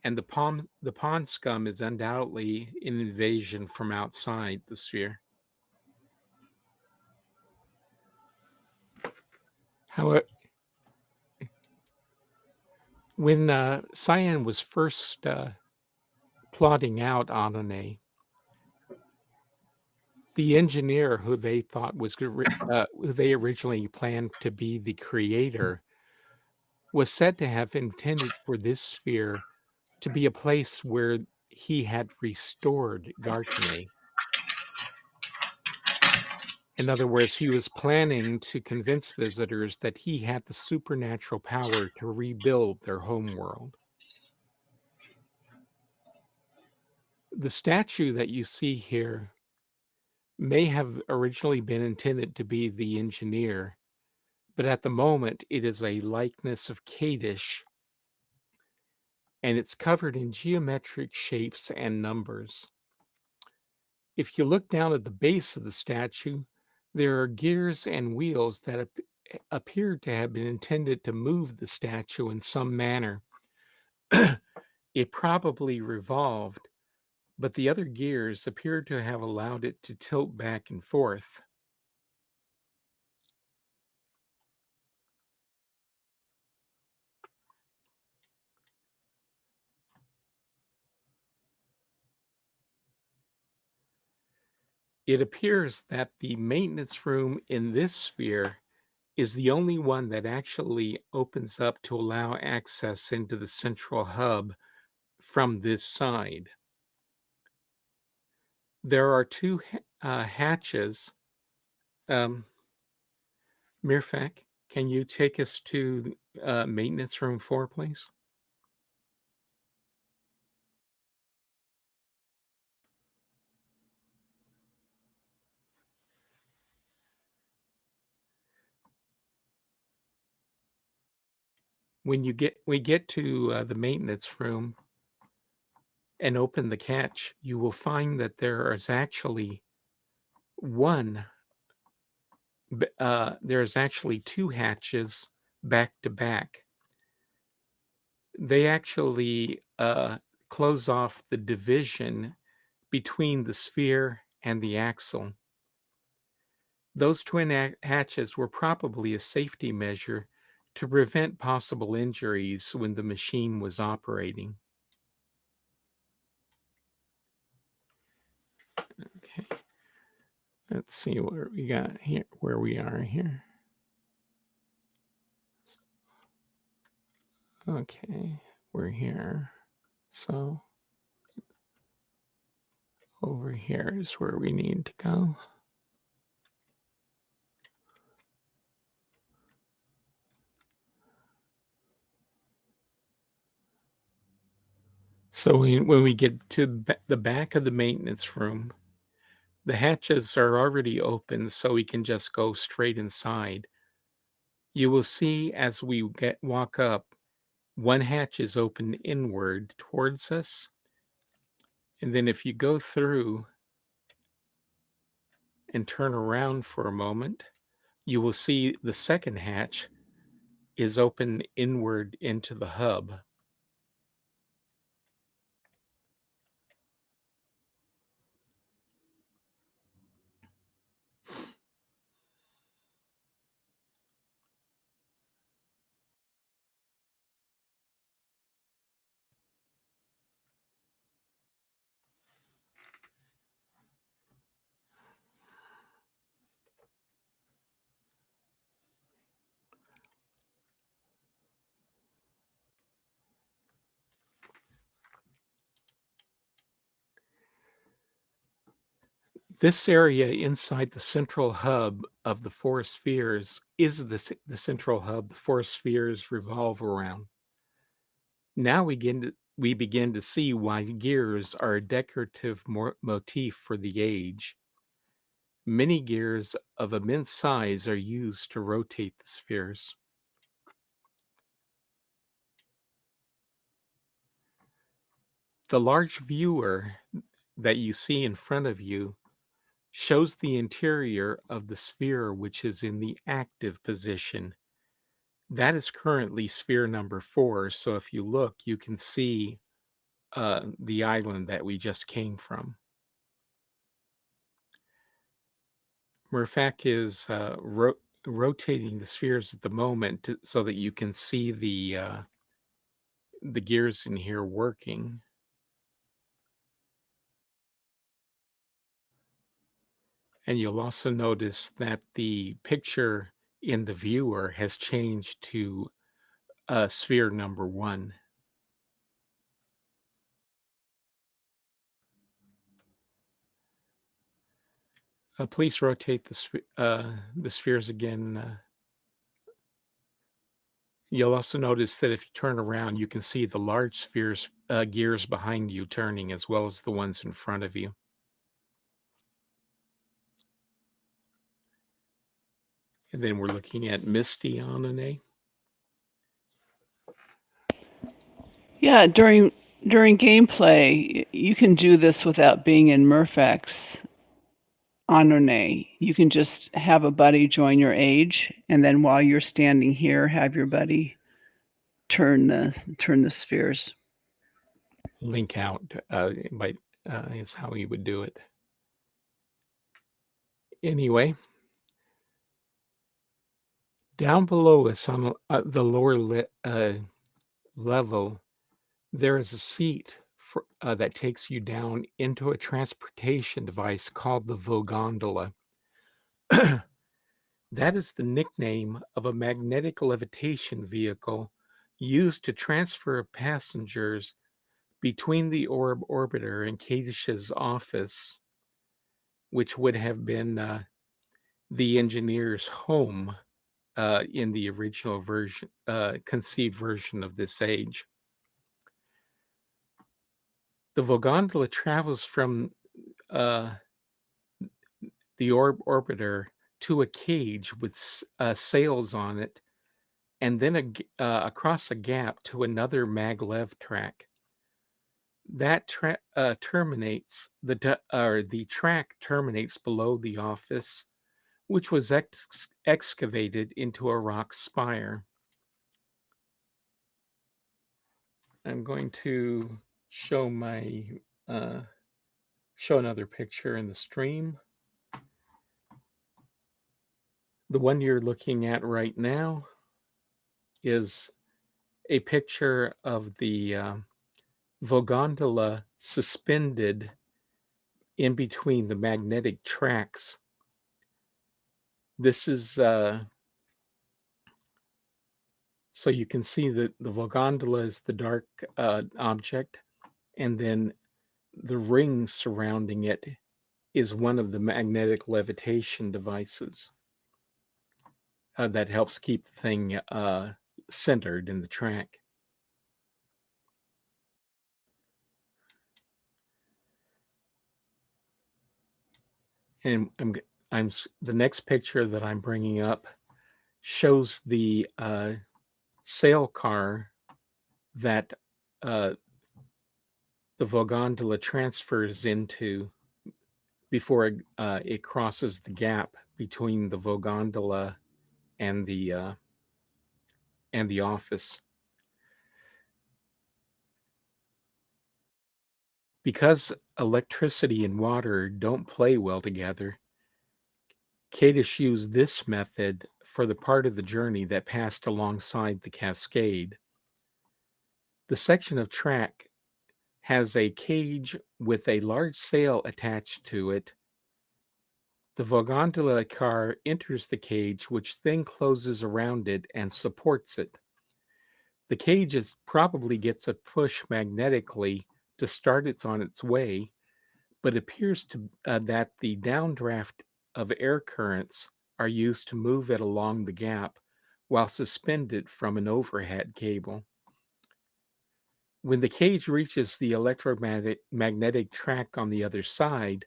and the pond scum is undoubtedly an invasion from outside the sphere. However, when Cyan was first plotting out Ahnonay, the engineer who they thought was who they originally planned to be the creator was said to have intended for this sphere to be a place where he had restored Gartany. In other words, he was planning to convince visitors that he had the supernatural power to rebuild their homeworld. The statue that you see here may have originally been intended to be the engineer, but at the moment it is a likeness of Kadish, and it's covered in geometric shapes and numbers. If you look down at the base of the statue, there are gears and wheels that appear to have been intended to move the statue in some manner. It probably revolved, but the other gears appear to have allowed it to tilt back and forth. It appears that the maintenance room in this sphere is the only one that actually opens up to allow access into the central hub from this side. There are two hatches. Mirfak, can you take us to maintenance room 4, please? When we get to the maintenance room and open the catch, you will find that there is actually there's actually two hatches back to back. They actually close off the division between the sphere and the axle. Those twin hatches were probably a safety measure to prevent possible injuries when the machine was operating. Okay. Let's see where we got here, where we are here. Okay, we're here. So over here is where we need to go. So when we get to the back of the maintenance room, the hatches are already open, so we can just go straight inside. You will see as we walk up One hatch is open inward towards us. And then if you go through and turn around for a moment, you will see the second hatch is open inward into the hub. This area inside the central hub of the four spheres is the central hub the four spheres revolve around. Now we begin to see why gears are a decorative motif for the age. Many gears of immense size are used to rotate the spheres. The large viewer that you see in front of you shows the interior of the sphere which is in the active position. That is currently sphere number 4. So if you look, you can see the island that we just came from. Murfak is rotating the spheres at the moment so that you can see the gears in here working. And you'll also notice that the picture in the viewer has changed to sphere number 1. Please rotate the spheres again. You'll also notice that if you turn around, you can see the large spheres, gears behind you turning, as well as the ones in front of you. And then we're looking at Misty Ahnonay. Yeah, during gameplay, you can do this without being in Murfak's Ahnonay. You can just have a buddy join your age, and then while you're standing here, have your buddy turn the spheres. Link out is how he would do it. Anyway, down below us on the lower level, there is a seat that takes you down into a transportation device called the Vogondola. That is the nickname of a magnetic levitation vehicle used to transfer passengers between the orb orbiter and Kadish's office, which would have been the engineer's home in the original version, conceived version of this age. The Vogondola travels from the orb orbiter to a cage with sails on it, and then across a gap to another maglev track. That terminates the track terminates below the office, which was excavated into a rock spire. I'm going to show show another picture in the stream. The one you're looking at right now is a picture of the Vogondola suspended in between the magnetic tracks. This is so you can see that the Vogondola is the dark object, and then the ring surrounding it is one of the magnetic levitation devices that helps keep the thing centered in the track. And the next picture that I'm bringing up shows the sail car that the Vogondola transfers into before it crosses the gap between the Vogondola and the office. Because electricity and water don't play well together, Kadish used this method for the part of the journey that passed alongside the cascade. The section of track has a cage with a large sail attached to it. The Vogondola car enters the cage, which then closes around it and supports it. The cage probably gets a push magnetically to start it on its way, but appears to that the downdraft of air currents are used to move it along the gap while suspended from an overhead cable. When the cage reaches the electromagnetic track on the other side,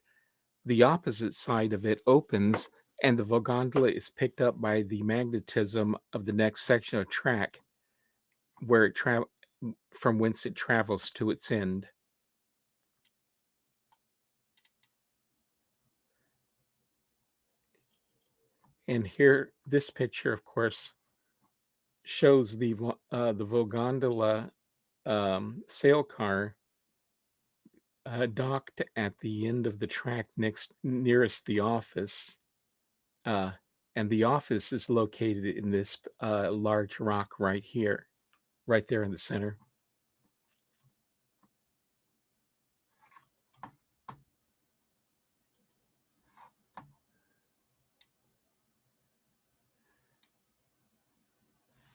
the opposite side of it opens and the Vogondola is picked up by the magnetism of the next section of track where it from whence it travels to its end. And here, this picture, of course, shows the Vogondola sail car docked at the end of the track nearest the office, and the office is located in this large rock right here, right there in the center.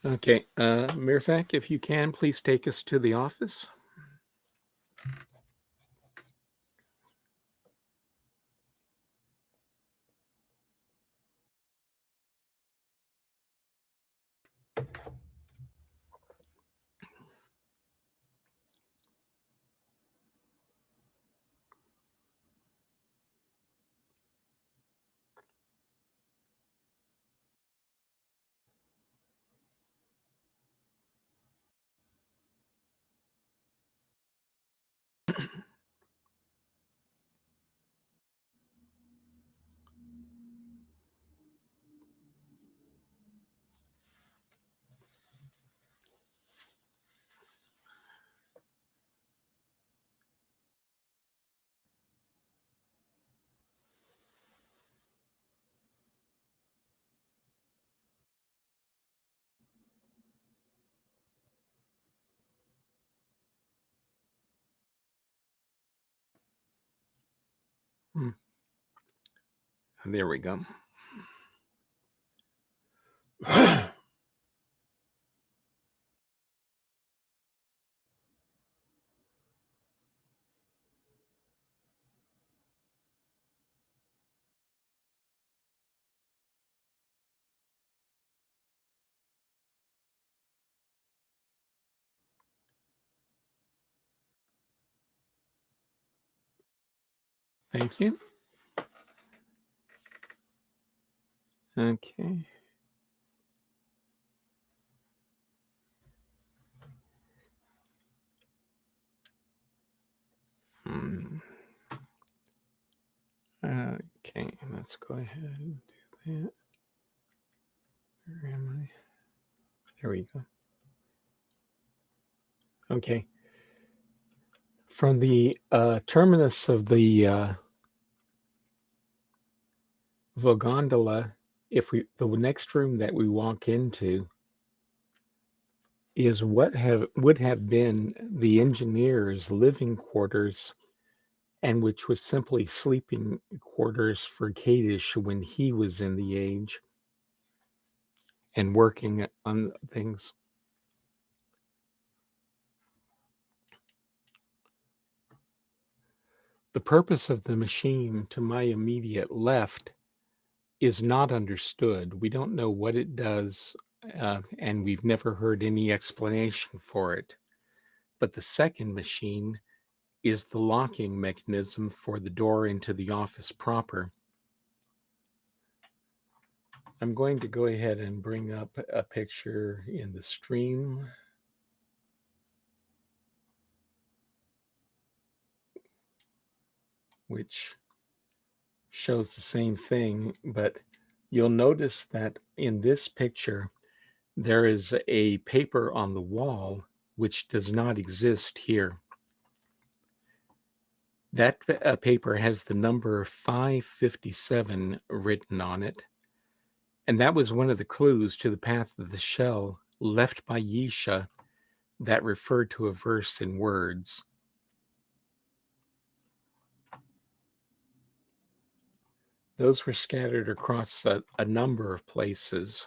Okay, Mirfak, if you can, please take us to the office. There we go. Thank you. Okay. Okay, let's go ahead and do that. Where am I? There we go. Okay. From the terminus of the Vogondola, the next room that we walk into is what would have been the engineer's living quarters, and which was simply sleeping quarters for Kadish when he was in the age and working on things. The purpose of the machine to my immediate left is not understood. We don't know what it does, and we've never heard any explanation for it. But the second machine is the locking mechanism for the door into the office proper. I'm going to go ahead and bring up a picture in the stream. which shows the same thing, but you'll notice that in this picture, there is a paper on the wall which does not exist here. That paper has the number 557 written on it, and that was one of the clues to the path of the shell left by Yesha that referred to a verse in words. Those were scattered across a number of places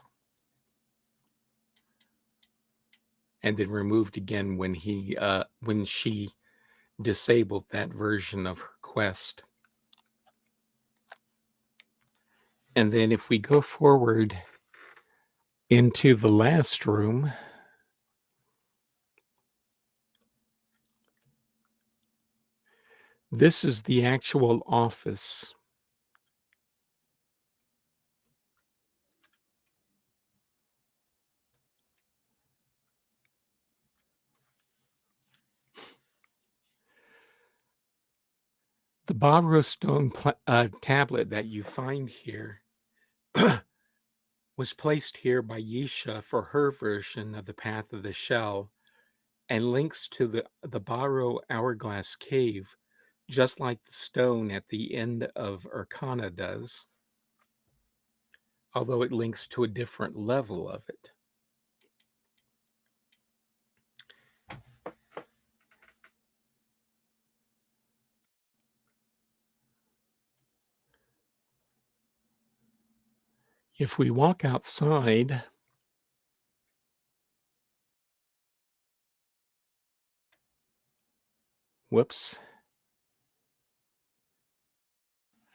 and then removed again when she disabled that version of her quest. And then if we go forward into the last room, this is the actual office. The Bavro stone tablet that you find here was placed here by Yesha for her version of the Path of the Shell and links to the Bavro hourglass cave, just like the stone at the end of Ahnonay does, although it links to a different level of it. If we walk outside, whoops,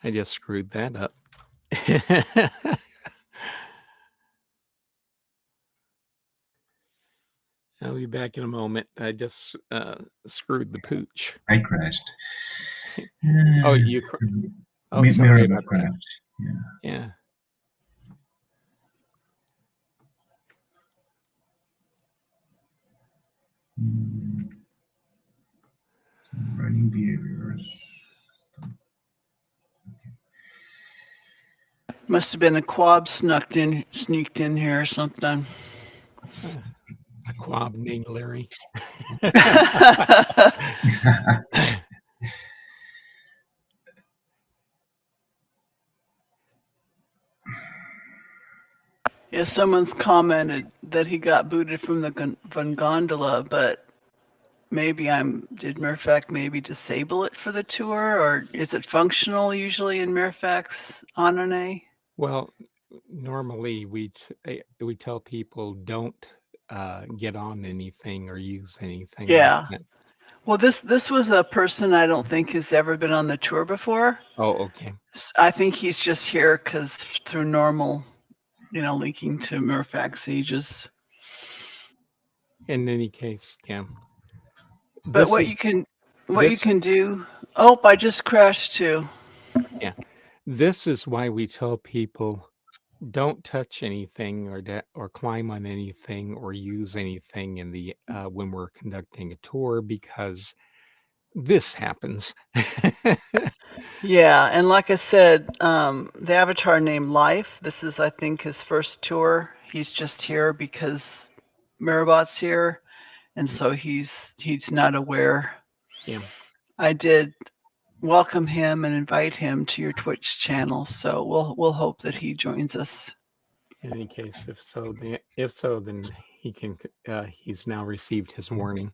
I just screwed that up. I'll be back in a moment. I just screwed the pooch. I crashed. Oh, you oh, sorry about crashed. that. Yeah. Some running behaviors. Must have been a quab sneaked in here or something. A quab named Larry. Yeah, someone's commented that he got booted from the Van Gondola, but maybe did Mirfac maybe disable it for the tour, or is it functional usually in Mirfac's Ahnonay? Well, normally we tell people don't get on anything or use anything. Yeah. Like that. Well, this was a person I don't think has ever been on the tour before. Oh, okay. I think he's just here because through normal, linking to Mirfac's ages. In any case, yeah. But what you can do. Oh, I just crashed too. Yeah, this is why we tell people don't touch anything or climb on anything or use anything in the when we're conducting a tour, because this happens. Yeah, and like I said, the avatar named Life. This is, I think, his first tour. He's just here because Mirabot's here, and so he's not aware. Yeah. I did welcome him and invite him to your Twitch channel, so we'll hope that he joins us. In any case, if so, then he can. He's now received his warning.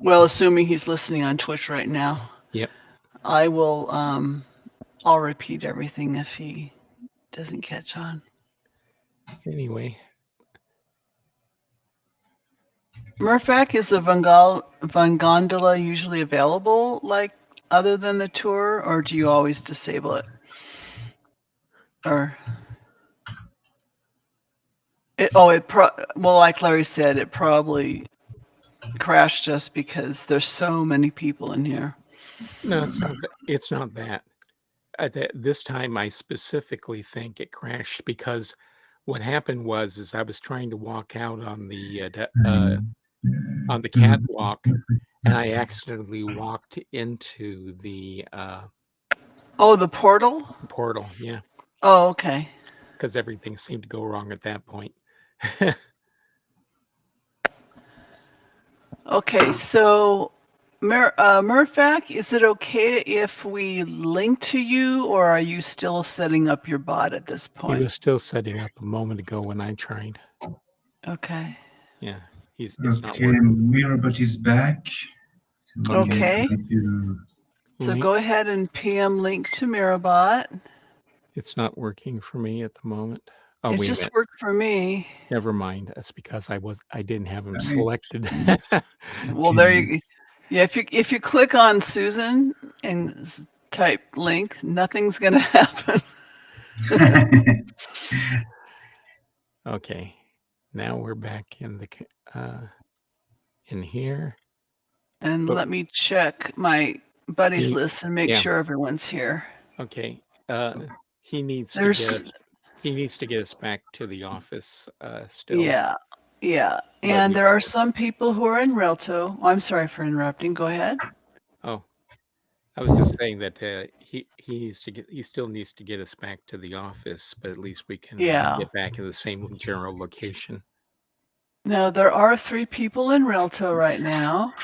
Well, assuming he's listening on Twitch right now. Yep. I will. I'll repeat everything if he doesn't catch on. Anyway. Mirfac, is a Van Gondola usually available, like other than the tour, or do you always disable it? Or well, like Larry said, it probably crashed just because there's so many people in here. No, it's not that. This time, I specifically think it crashed because what happened was I was trying to walk out on the catwalk, and I accidentally walked into the Oh, the portal? portal. Yeah, Oh, okay. because everything seemed to go wrong at that point. Okay, so Murphac, is it okay if we link to you, or are you still setting up your bot at this He was point? still setting up a moment ago when I tried. Okay. Yeah, it's not Okay, working. Mirabot is back. We Okay. try to. So Link. go ahead and PM link to Mirabot. It's not working for me at the moment. Oh, It wait a just minute. worked for me. Never mind. That's because I didn't have him Nice. selected. Well, there you. Yeah, if you click on Susan and type link, nothing's gonna happen. Okay, now we're back in the in here. And But let me check my buddies he- list and make yeah. sure everyone's here. Okay, he needs to There's get us. He needs to get us back to the office still. yeah, yeah. But And there are some people who are in Relto. Oh, I'm sorry for interrupting. Go ahead. Oh, I was just saying that he still needs to get us back to the office, but at least we can Yeah. get back in the same general location. Now there are 3 people in Relto right now.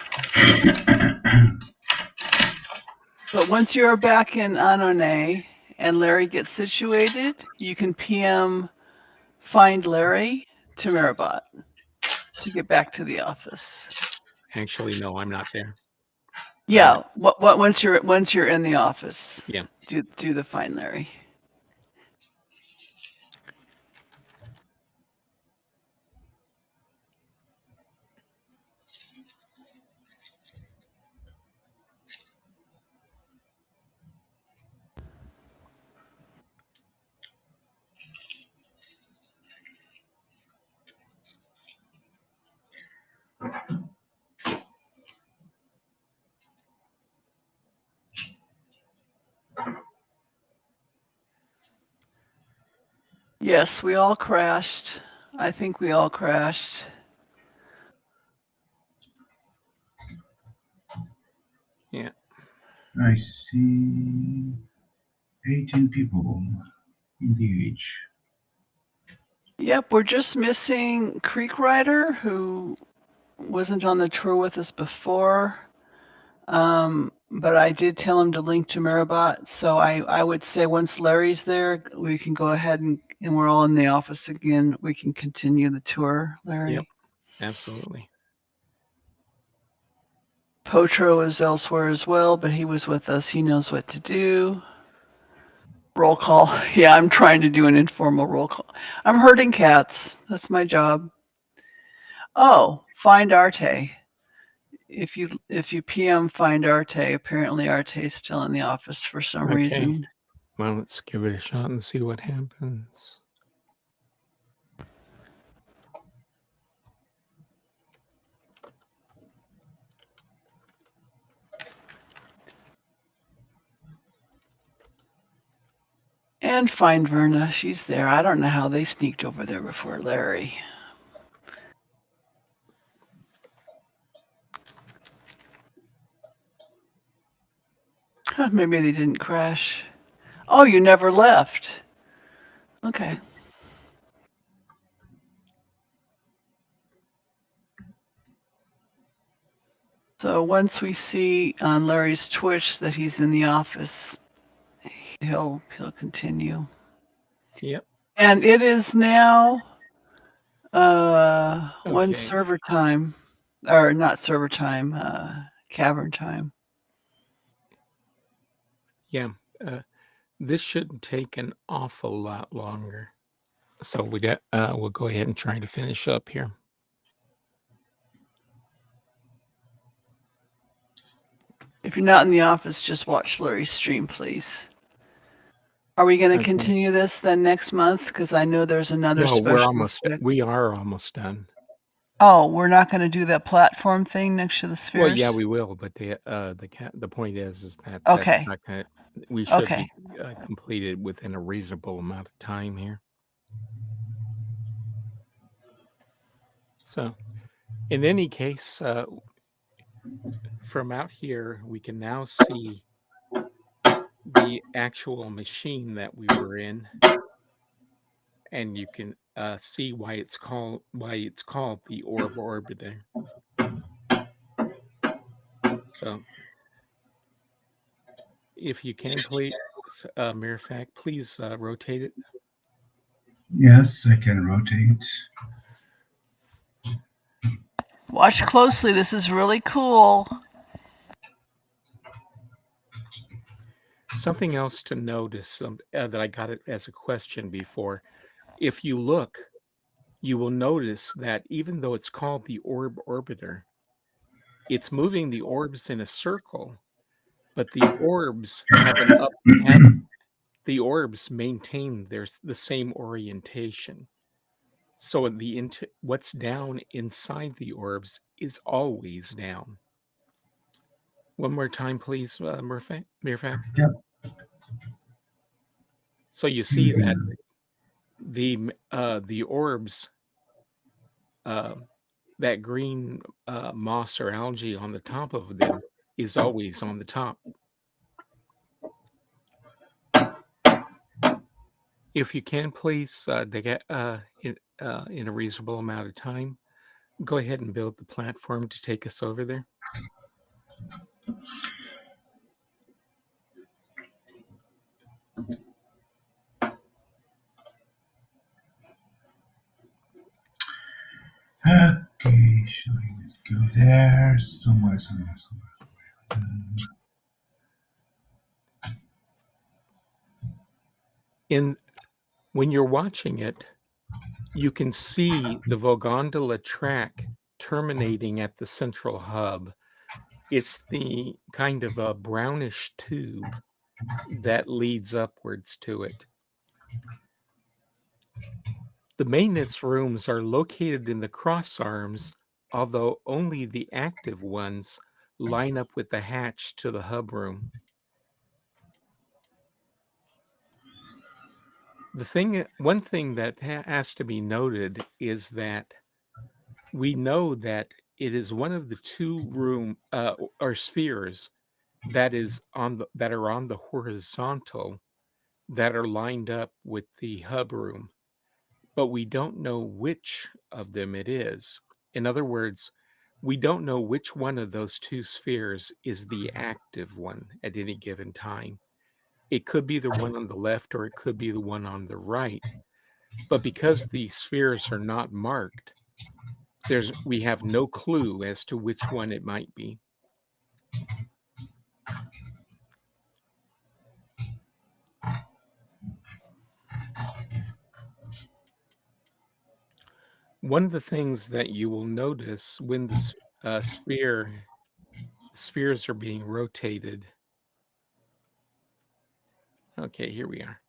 But once you're back in Ahnonay and Larry gets situated, you can PM find Larry to Mirabot to get back to the office. Actually, no, I'm not there. Yeah, what once you're in the office. Yeah. Do the find Larry. Yes, we all crashed. I think we all crashed. Yeah. I see 18 people engaged. Yep, we're just missing Creek Rider, who wasn't on the tour with us before. But I did tell him to link to Mirabot, so I would say once Larry's there, we can go ahead and we're all in the office again. We can continue the tour, Larry. Yep. Absolutely. Potro is elsewhere as well, but he was with us. He knows what to do. Roll call. Yeah, I'm trying to do an informal roll call. I'm herding cats. That's my job. Oh, find Arte. If you PM find Arte, apparently Arte's still in the office for some reason. Well, let's give it a shot and see what happens. And find Verna. She's there. I don't know how they sneaked over there before Larry. Huh, maybe they didn't crash. Oh, you never left. Okay. So once we see on Larry's Twitch that he's in the office, he'll continue. Yep. And it is now one server time, or not server time, cavern time. Yeah. This shouldn't take an awful lot longer. So we'll go ahead and try to finish up here. If you're not in the office, just watch Larry's stream, please. Are we going to continue this then next month? Because I know there's another special. We are almost done. Oh, we're not going to do that platform thing next to the spheres? Well, yeah, we will, but the point is that okay. We should be completed within a reasonable amount of time here. So, in any case, from out here, we can now see the actual machine that we were in, and you can see why it's called the orb orbiter. So, if you can, please, Mirifac, please rotate it. Yes, I can rotate. Watch closely. This is really cool. Something else to notice that I got it as a question before. If you look, you will notice that even though it's called the orb orbiter, it's moving the orbs in a circle, but the orbs the orbs maintain the same orientation. So what's down inside the orbs is always down. One more time, please, Mirfak. Yep. So you see that the orbs, that green moss or algae on the top of them is always on the top. If you can, please, in a reasonable amount of time, go ahead and build the platform to take us over there. Okay, shall we go there? Somewhere. When you're watching it, you can see the Vogondola track terminating at the central hub. It's the kind of a brownish tube that leads upwards to it. The maintenance rooms are located in the cross arms, although only the active ones line up with the hatch to the hub room. One thing that has to be noted is that we know that it is one of the two or spheres that are on the horizontal that are lined up with the hub room, but we don't know which of them it is. In other words, we don't know which one of those two spheres is the active one at any given time. It could be the one on the left or it could be the one on the right. But because the spheres are not marked, we have no clue as to which one it might be. One of the things that you will notice when the spheres are being rotated. Okay, here we are.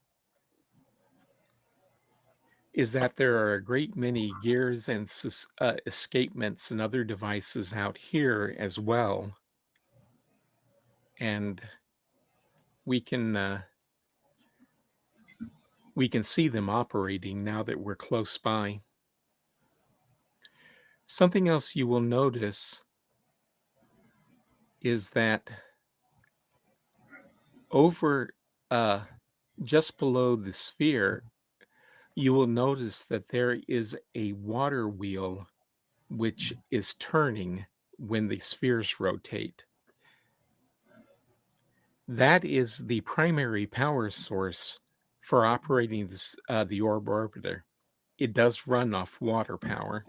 Is that there are a great many gears and escapements and other devices out here as well. And we can see them operating now that we're close by. Something else you will notice is that over just below the sphere, you will notice that there is a water wheel which is turning when the spheres rotate. That is the primary power source for operating the orb orbiter. It does run off water power.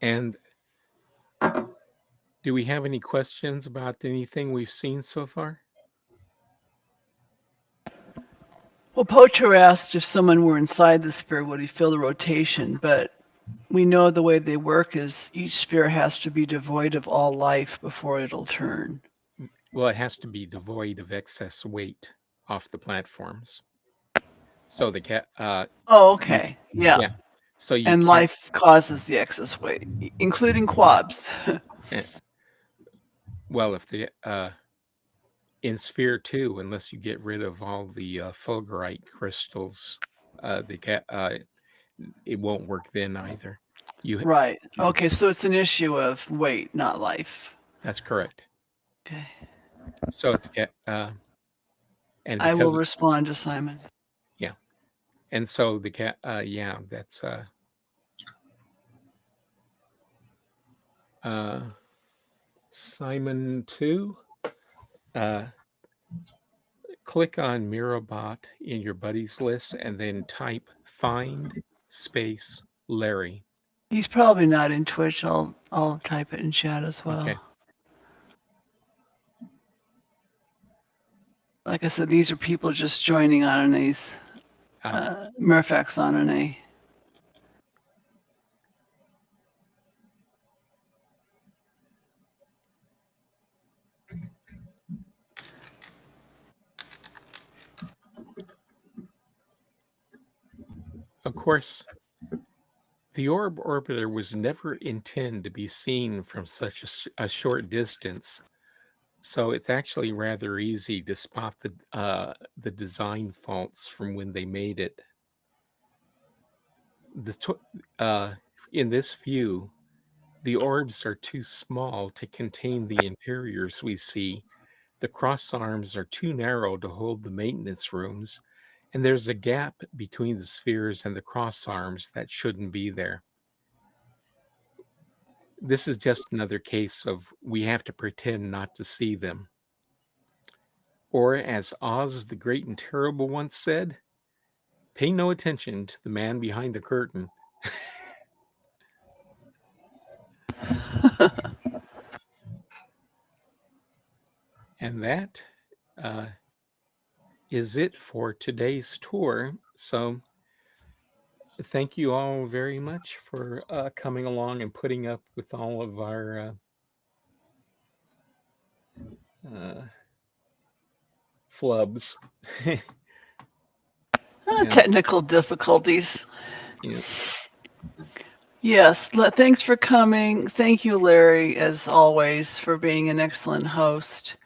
And do we have any questions about anything we've seen so far? Well, Poacher asked if someone were inside the sphere, would he feel the rotation? But we know the way they work is each sphere has to be devoid of all life before it'll turn. Well, it has to be devoid of excess weight off the platforms. So the cat. Oh, okay. Yeah. So you and can't. Life causes the excess weight, including quabs. Well, if the in sphere 2, unless you get rid of all the fulgurite crystals, it won't work then either. Right. Okay, so it's an issue of weight, not life. That's correct. Okay. So it's and I will because respond to Simon. yeah, and so the cat yeah, that's Simon 2. Click on Mirabot in your buddies list and then type find space Larry. He's probably not in Twitch. I'll type it in chat as well. Okay. Like I said, these are people just joining Ahnonay's Murphax Ahnonay. Of course, the orb orbiter was never intended to be seen from such a short distance, so it's actually rather easy to spot the design faults from when they made it. In this view, the orbs are too small to contain the interiors we see. The cross arms are too narrow to hold the maintenance rooms, and there's a gap between the spheres and the cross arms that shouldn't be there. This is just another case of we have to pretend not to see them. Or, as Oz the Great and Terrible once said, pay no attention to the man behind the curtain. And that is it for today's tour. So thank you all very much for coming along and putting up with all of our flubs. Technical difficulties. Yeah. Yes, thanks for coming. Thank you, Larry, as always, for being an excellent host.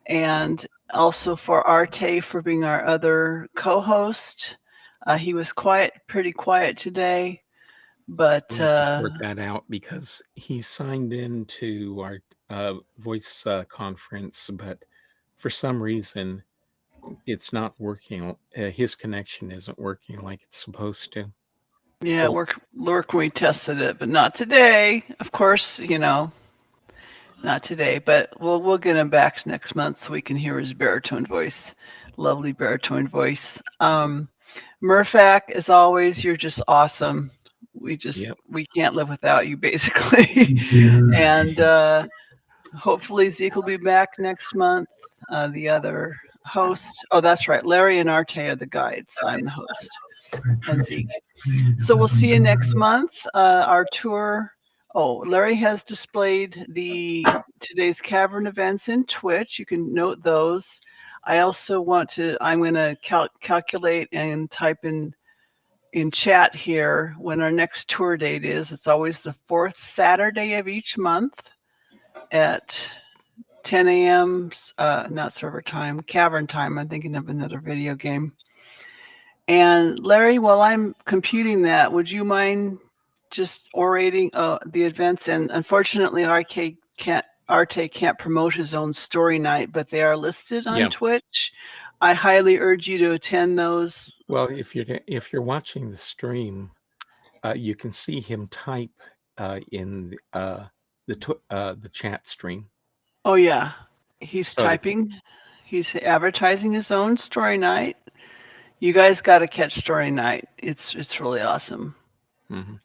And also for Arte for being our other co-host. He was pretty quiet today, but We have to sort that out because he signed into our voice conference, but for some reason it's not working. His connection isn't working like it's supposed to. yeah, So, work when we tested it, but not today. Of course, not today. But we'll get him back next month so we can hear his baritone voice, lovely baritone voice. Murphac, as always, you're just awesome. We can't live without you, basically. And hopefully Zeke will be back next month. The other host. Oh, that's right. Larry and Arte are the guides. I'm the host. And Zeke. So we'll see you next month. Our tour. Oh, Larry has displayed today's cavern events in Twitch. You can note those. I also I'm going to calculate and type in chat here when our next tour date is. It's always the fourth Saturday of each month at 10 a.m. Not server time, cavern time. I'm thinking of another video game. And Larry, while I'm computing that, would you mind just orating the events? And unfortunately, Arte can't promote his own story night, but they are listed on Twitch. I highly urge you to attend those. Well, if you're watching the stream, you can see him type in the chat stream. Oh yeah, he's typing. He's advertising his own story night. You guys got to catch story night. It's really awesome. Mm-hmm.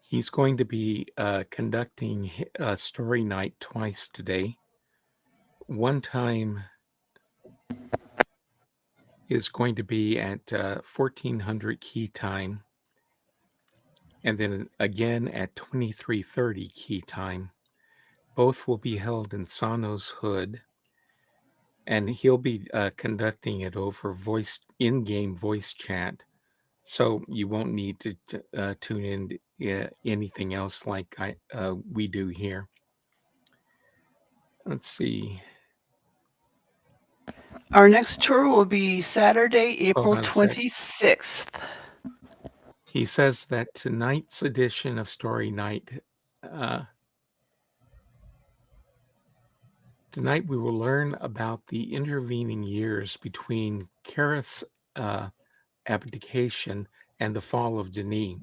He's going to be conducting a story night twice today. One time is going to be at 1400 key time, and then again at 2330 key time. Both will be held in Sano's Hood, and he'll be conducting it over in-game voice chat, so you won't need to tune in anything else like we do here. Let's see. Our next tour will be Saturday, April 26th. He says that tonight's edition of Story Night, tonight we will learn about the intervening years between Kareth's abdication and the fall of Denis.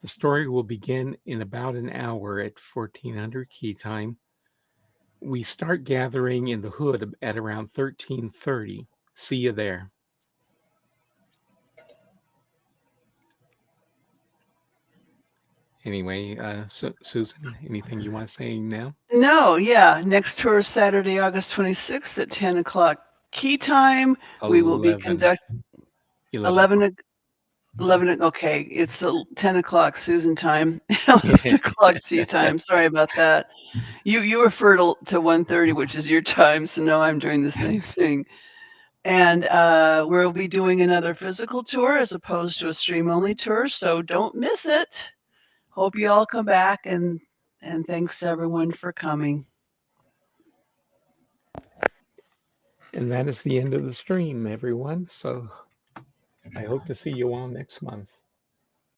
The story will begin in about an hour at 1400 key time. We start gathering in the hood at around 1330. See you there. Anyway, Susan, anything you want to say now? No, yeah. Next tour is Saturday, August 26th at 10 o'clock key time. We will be 11. 11. 11, okay, it's 10 o'clock Susan time, 11 o'clock C time. Sorry about that. You refer to 1:30, which is your time, so no, I'm doing the same thing. And we'll be doing another physical tour as opposed to a stream-only tour, so don't miss it. Hope you all come back, and thanks everyone for coming. And that is the end of the stream, everyone. So I hope to see you all next month.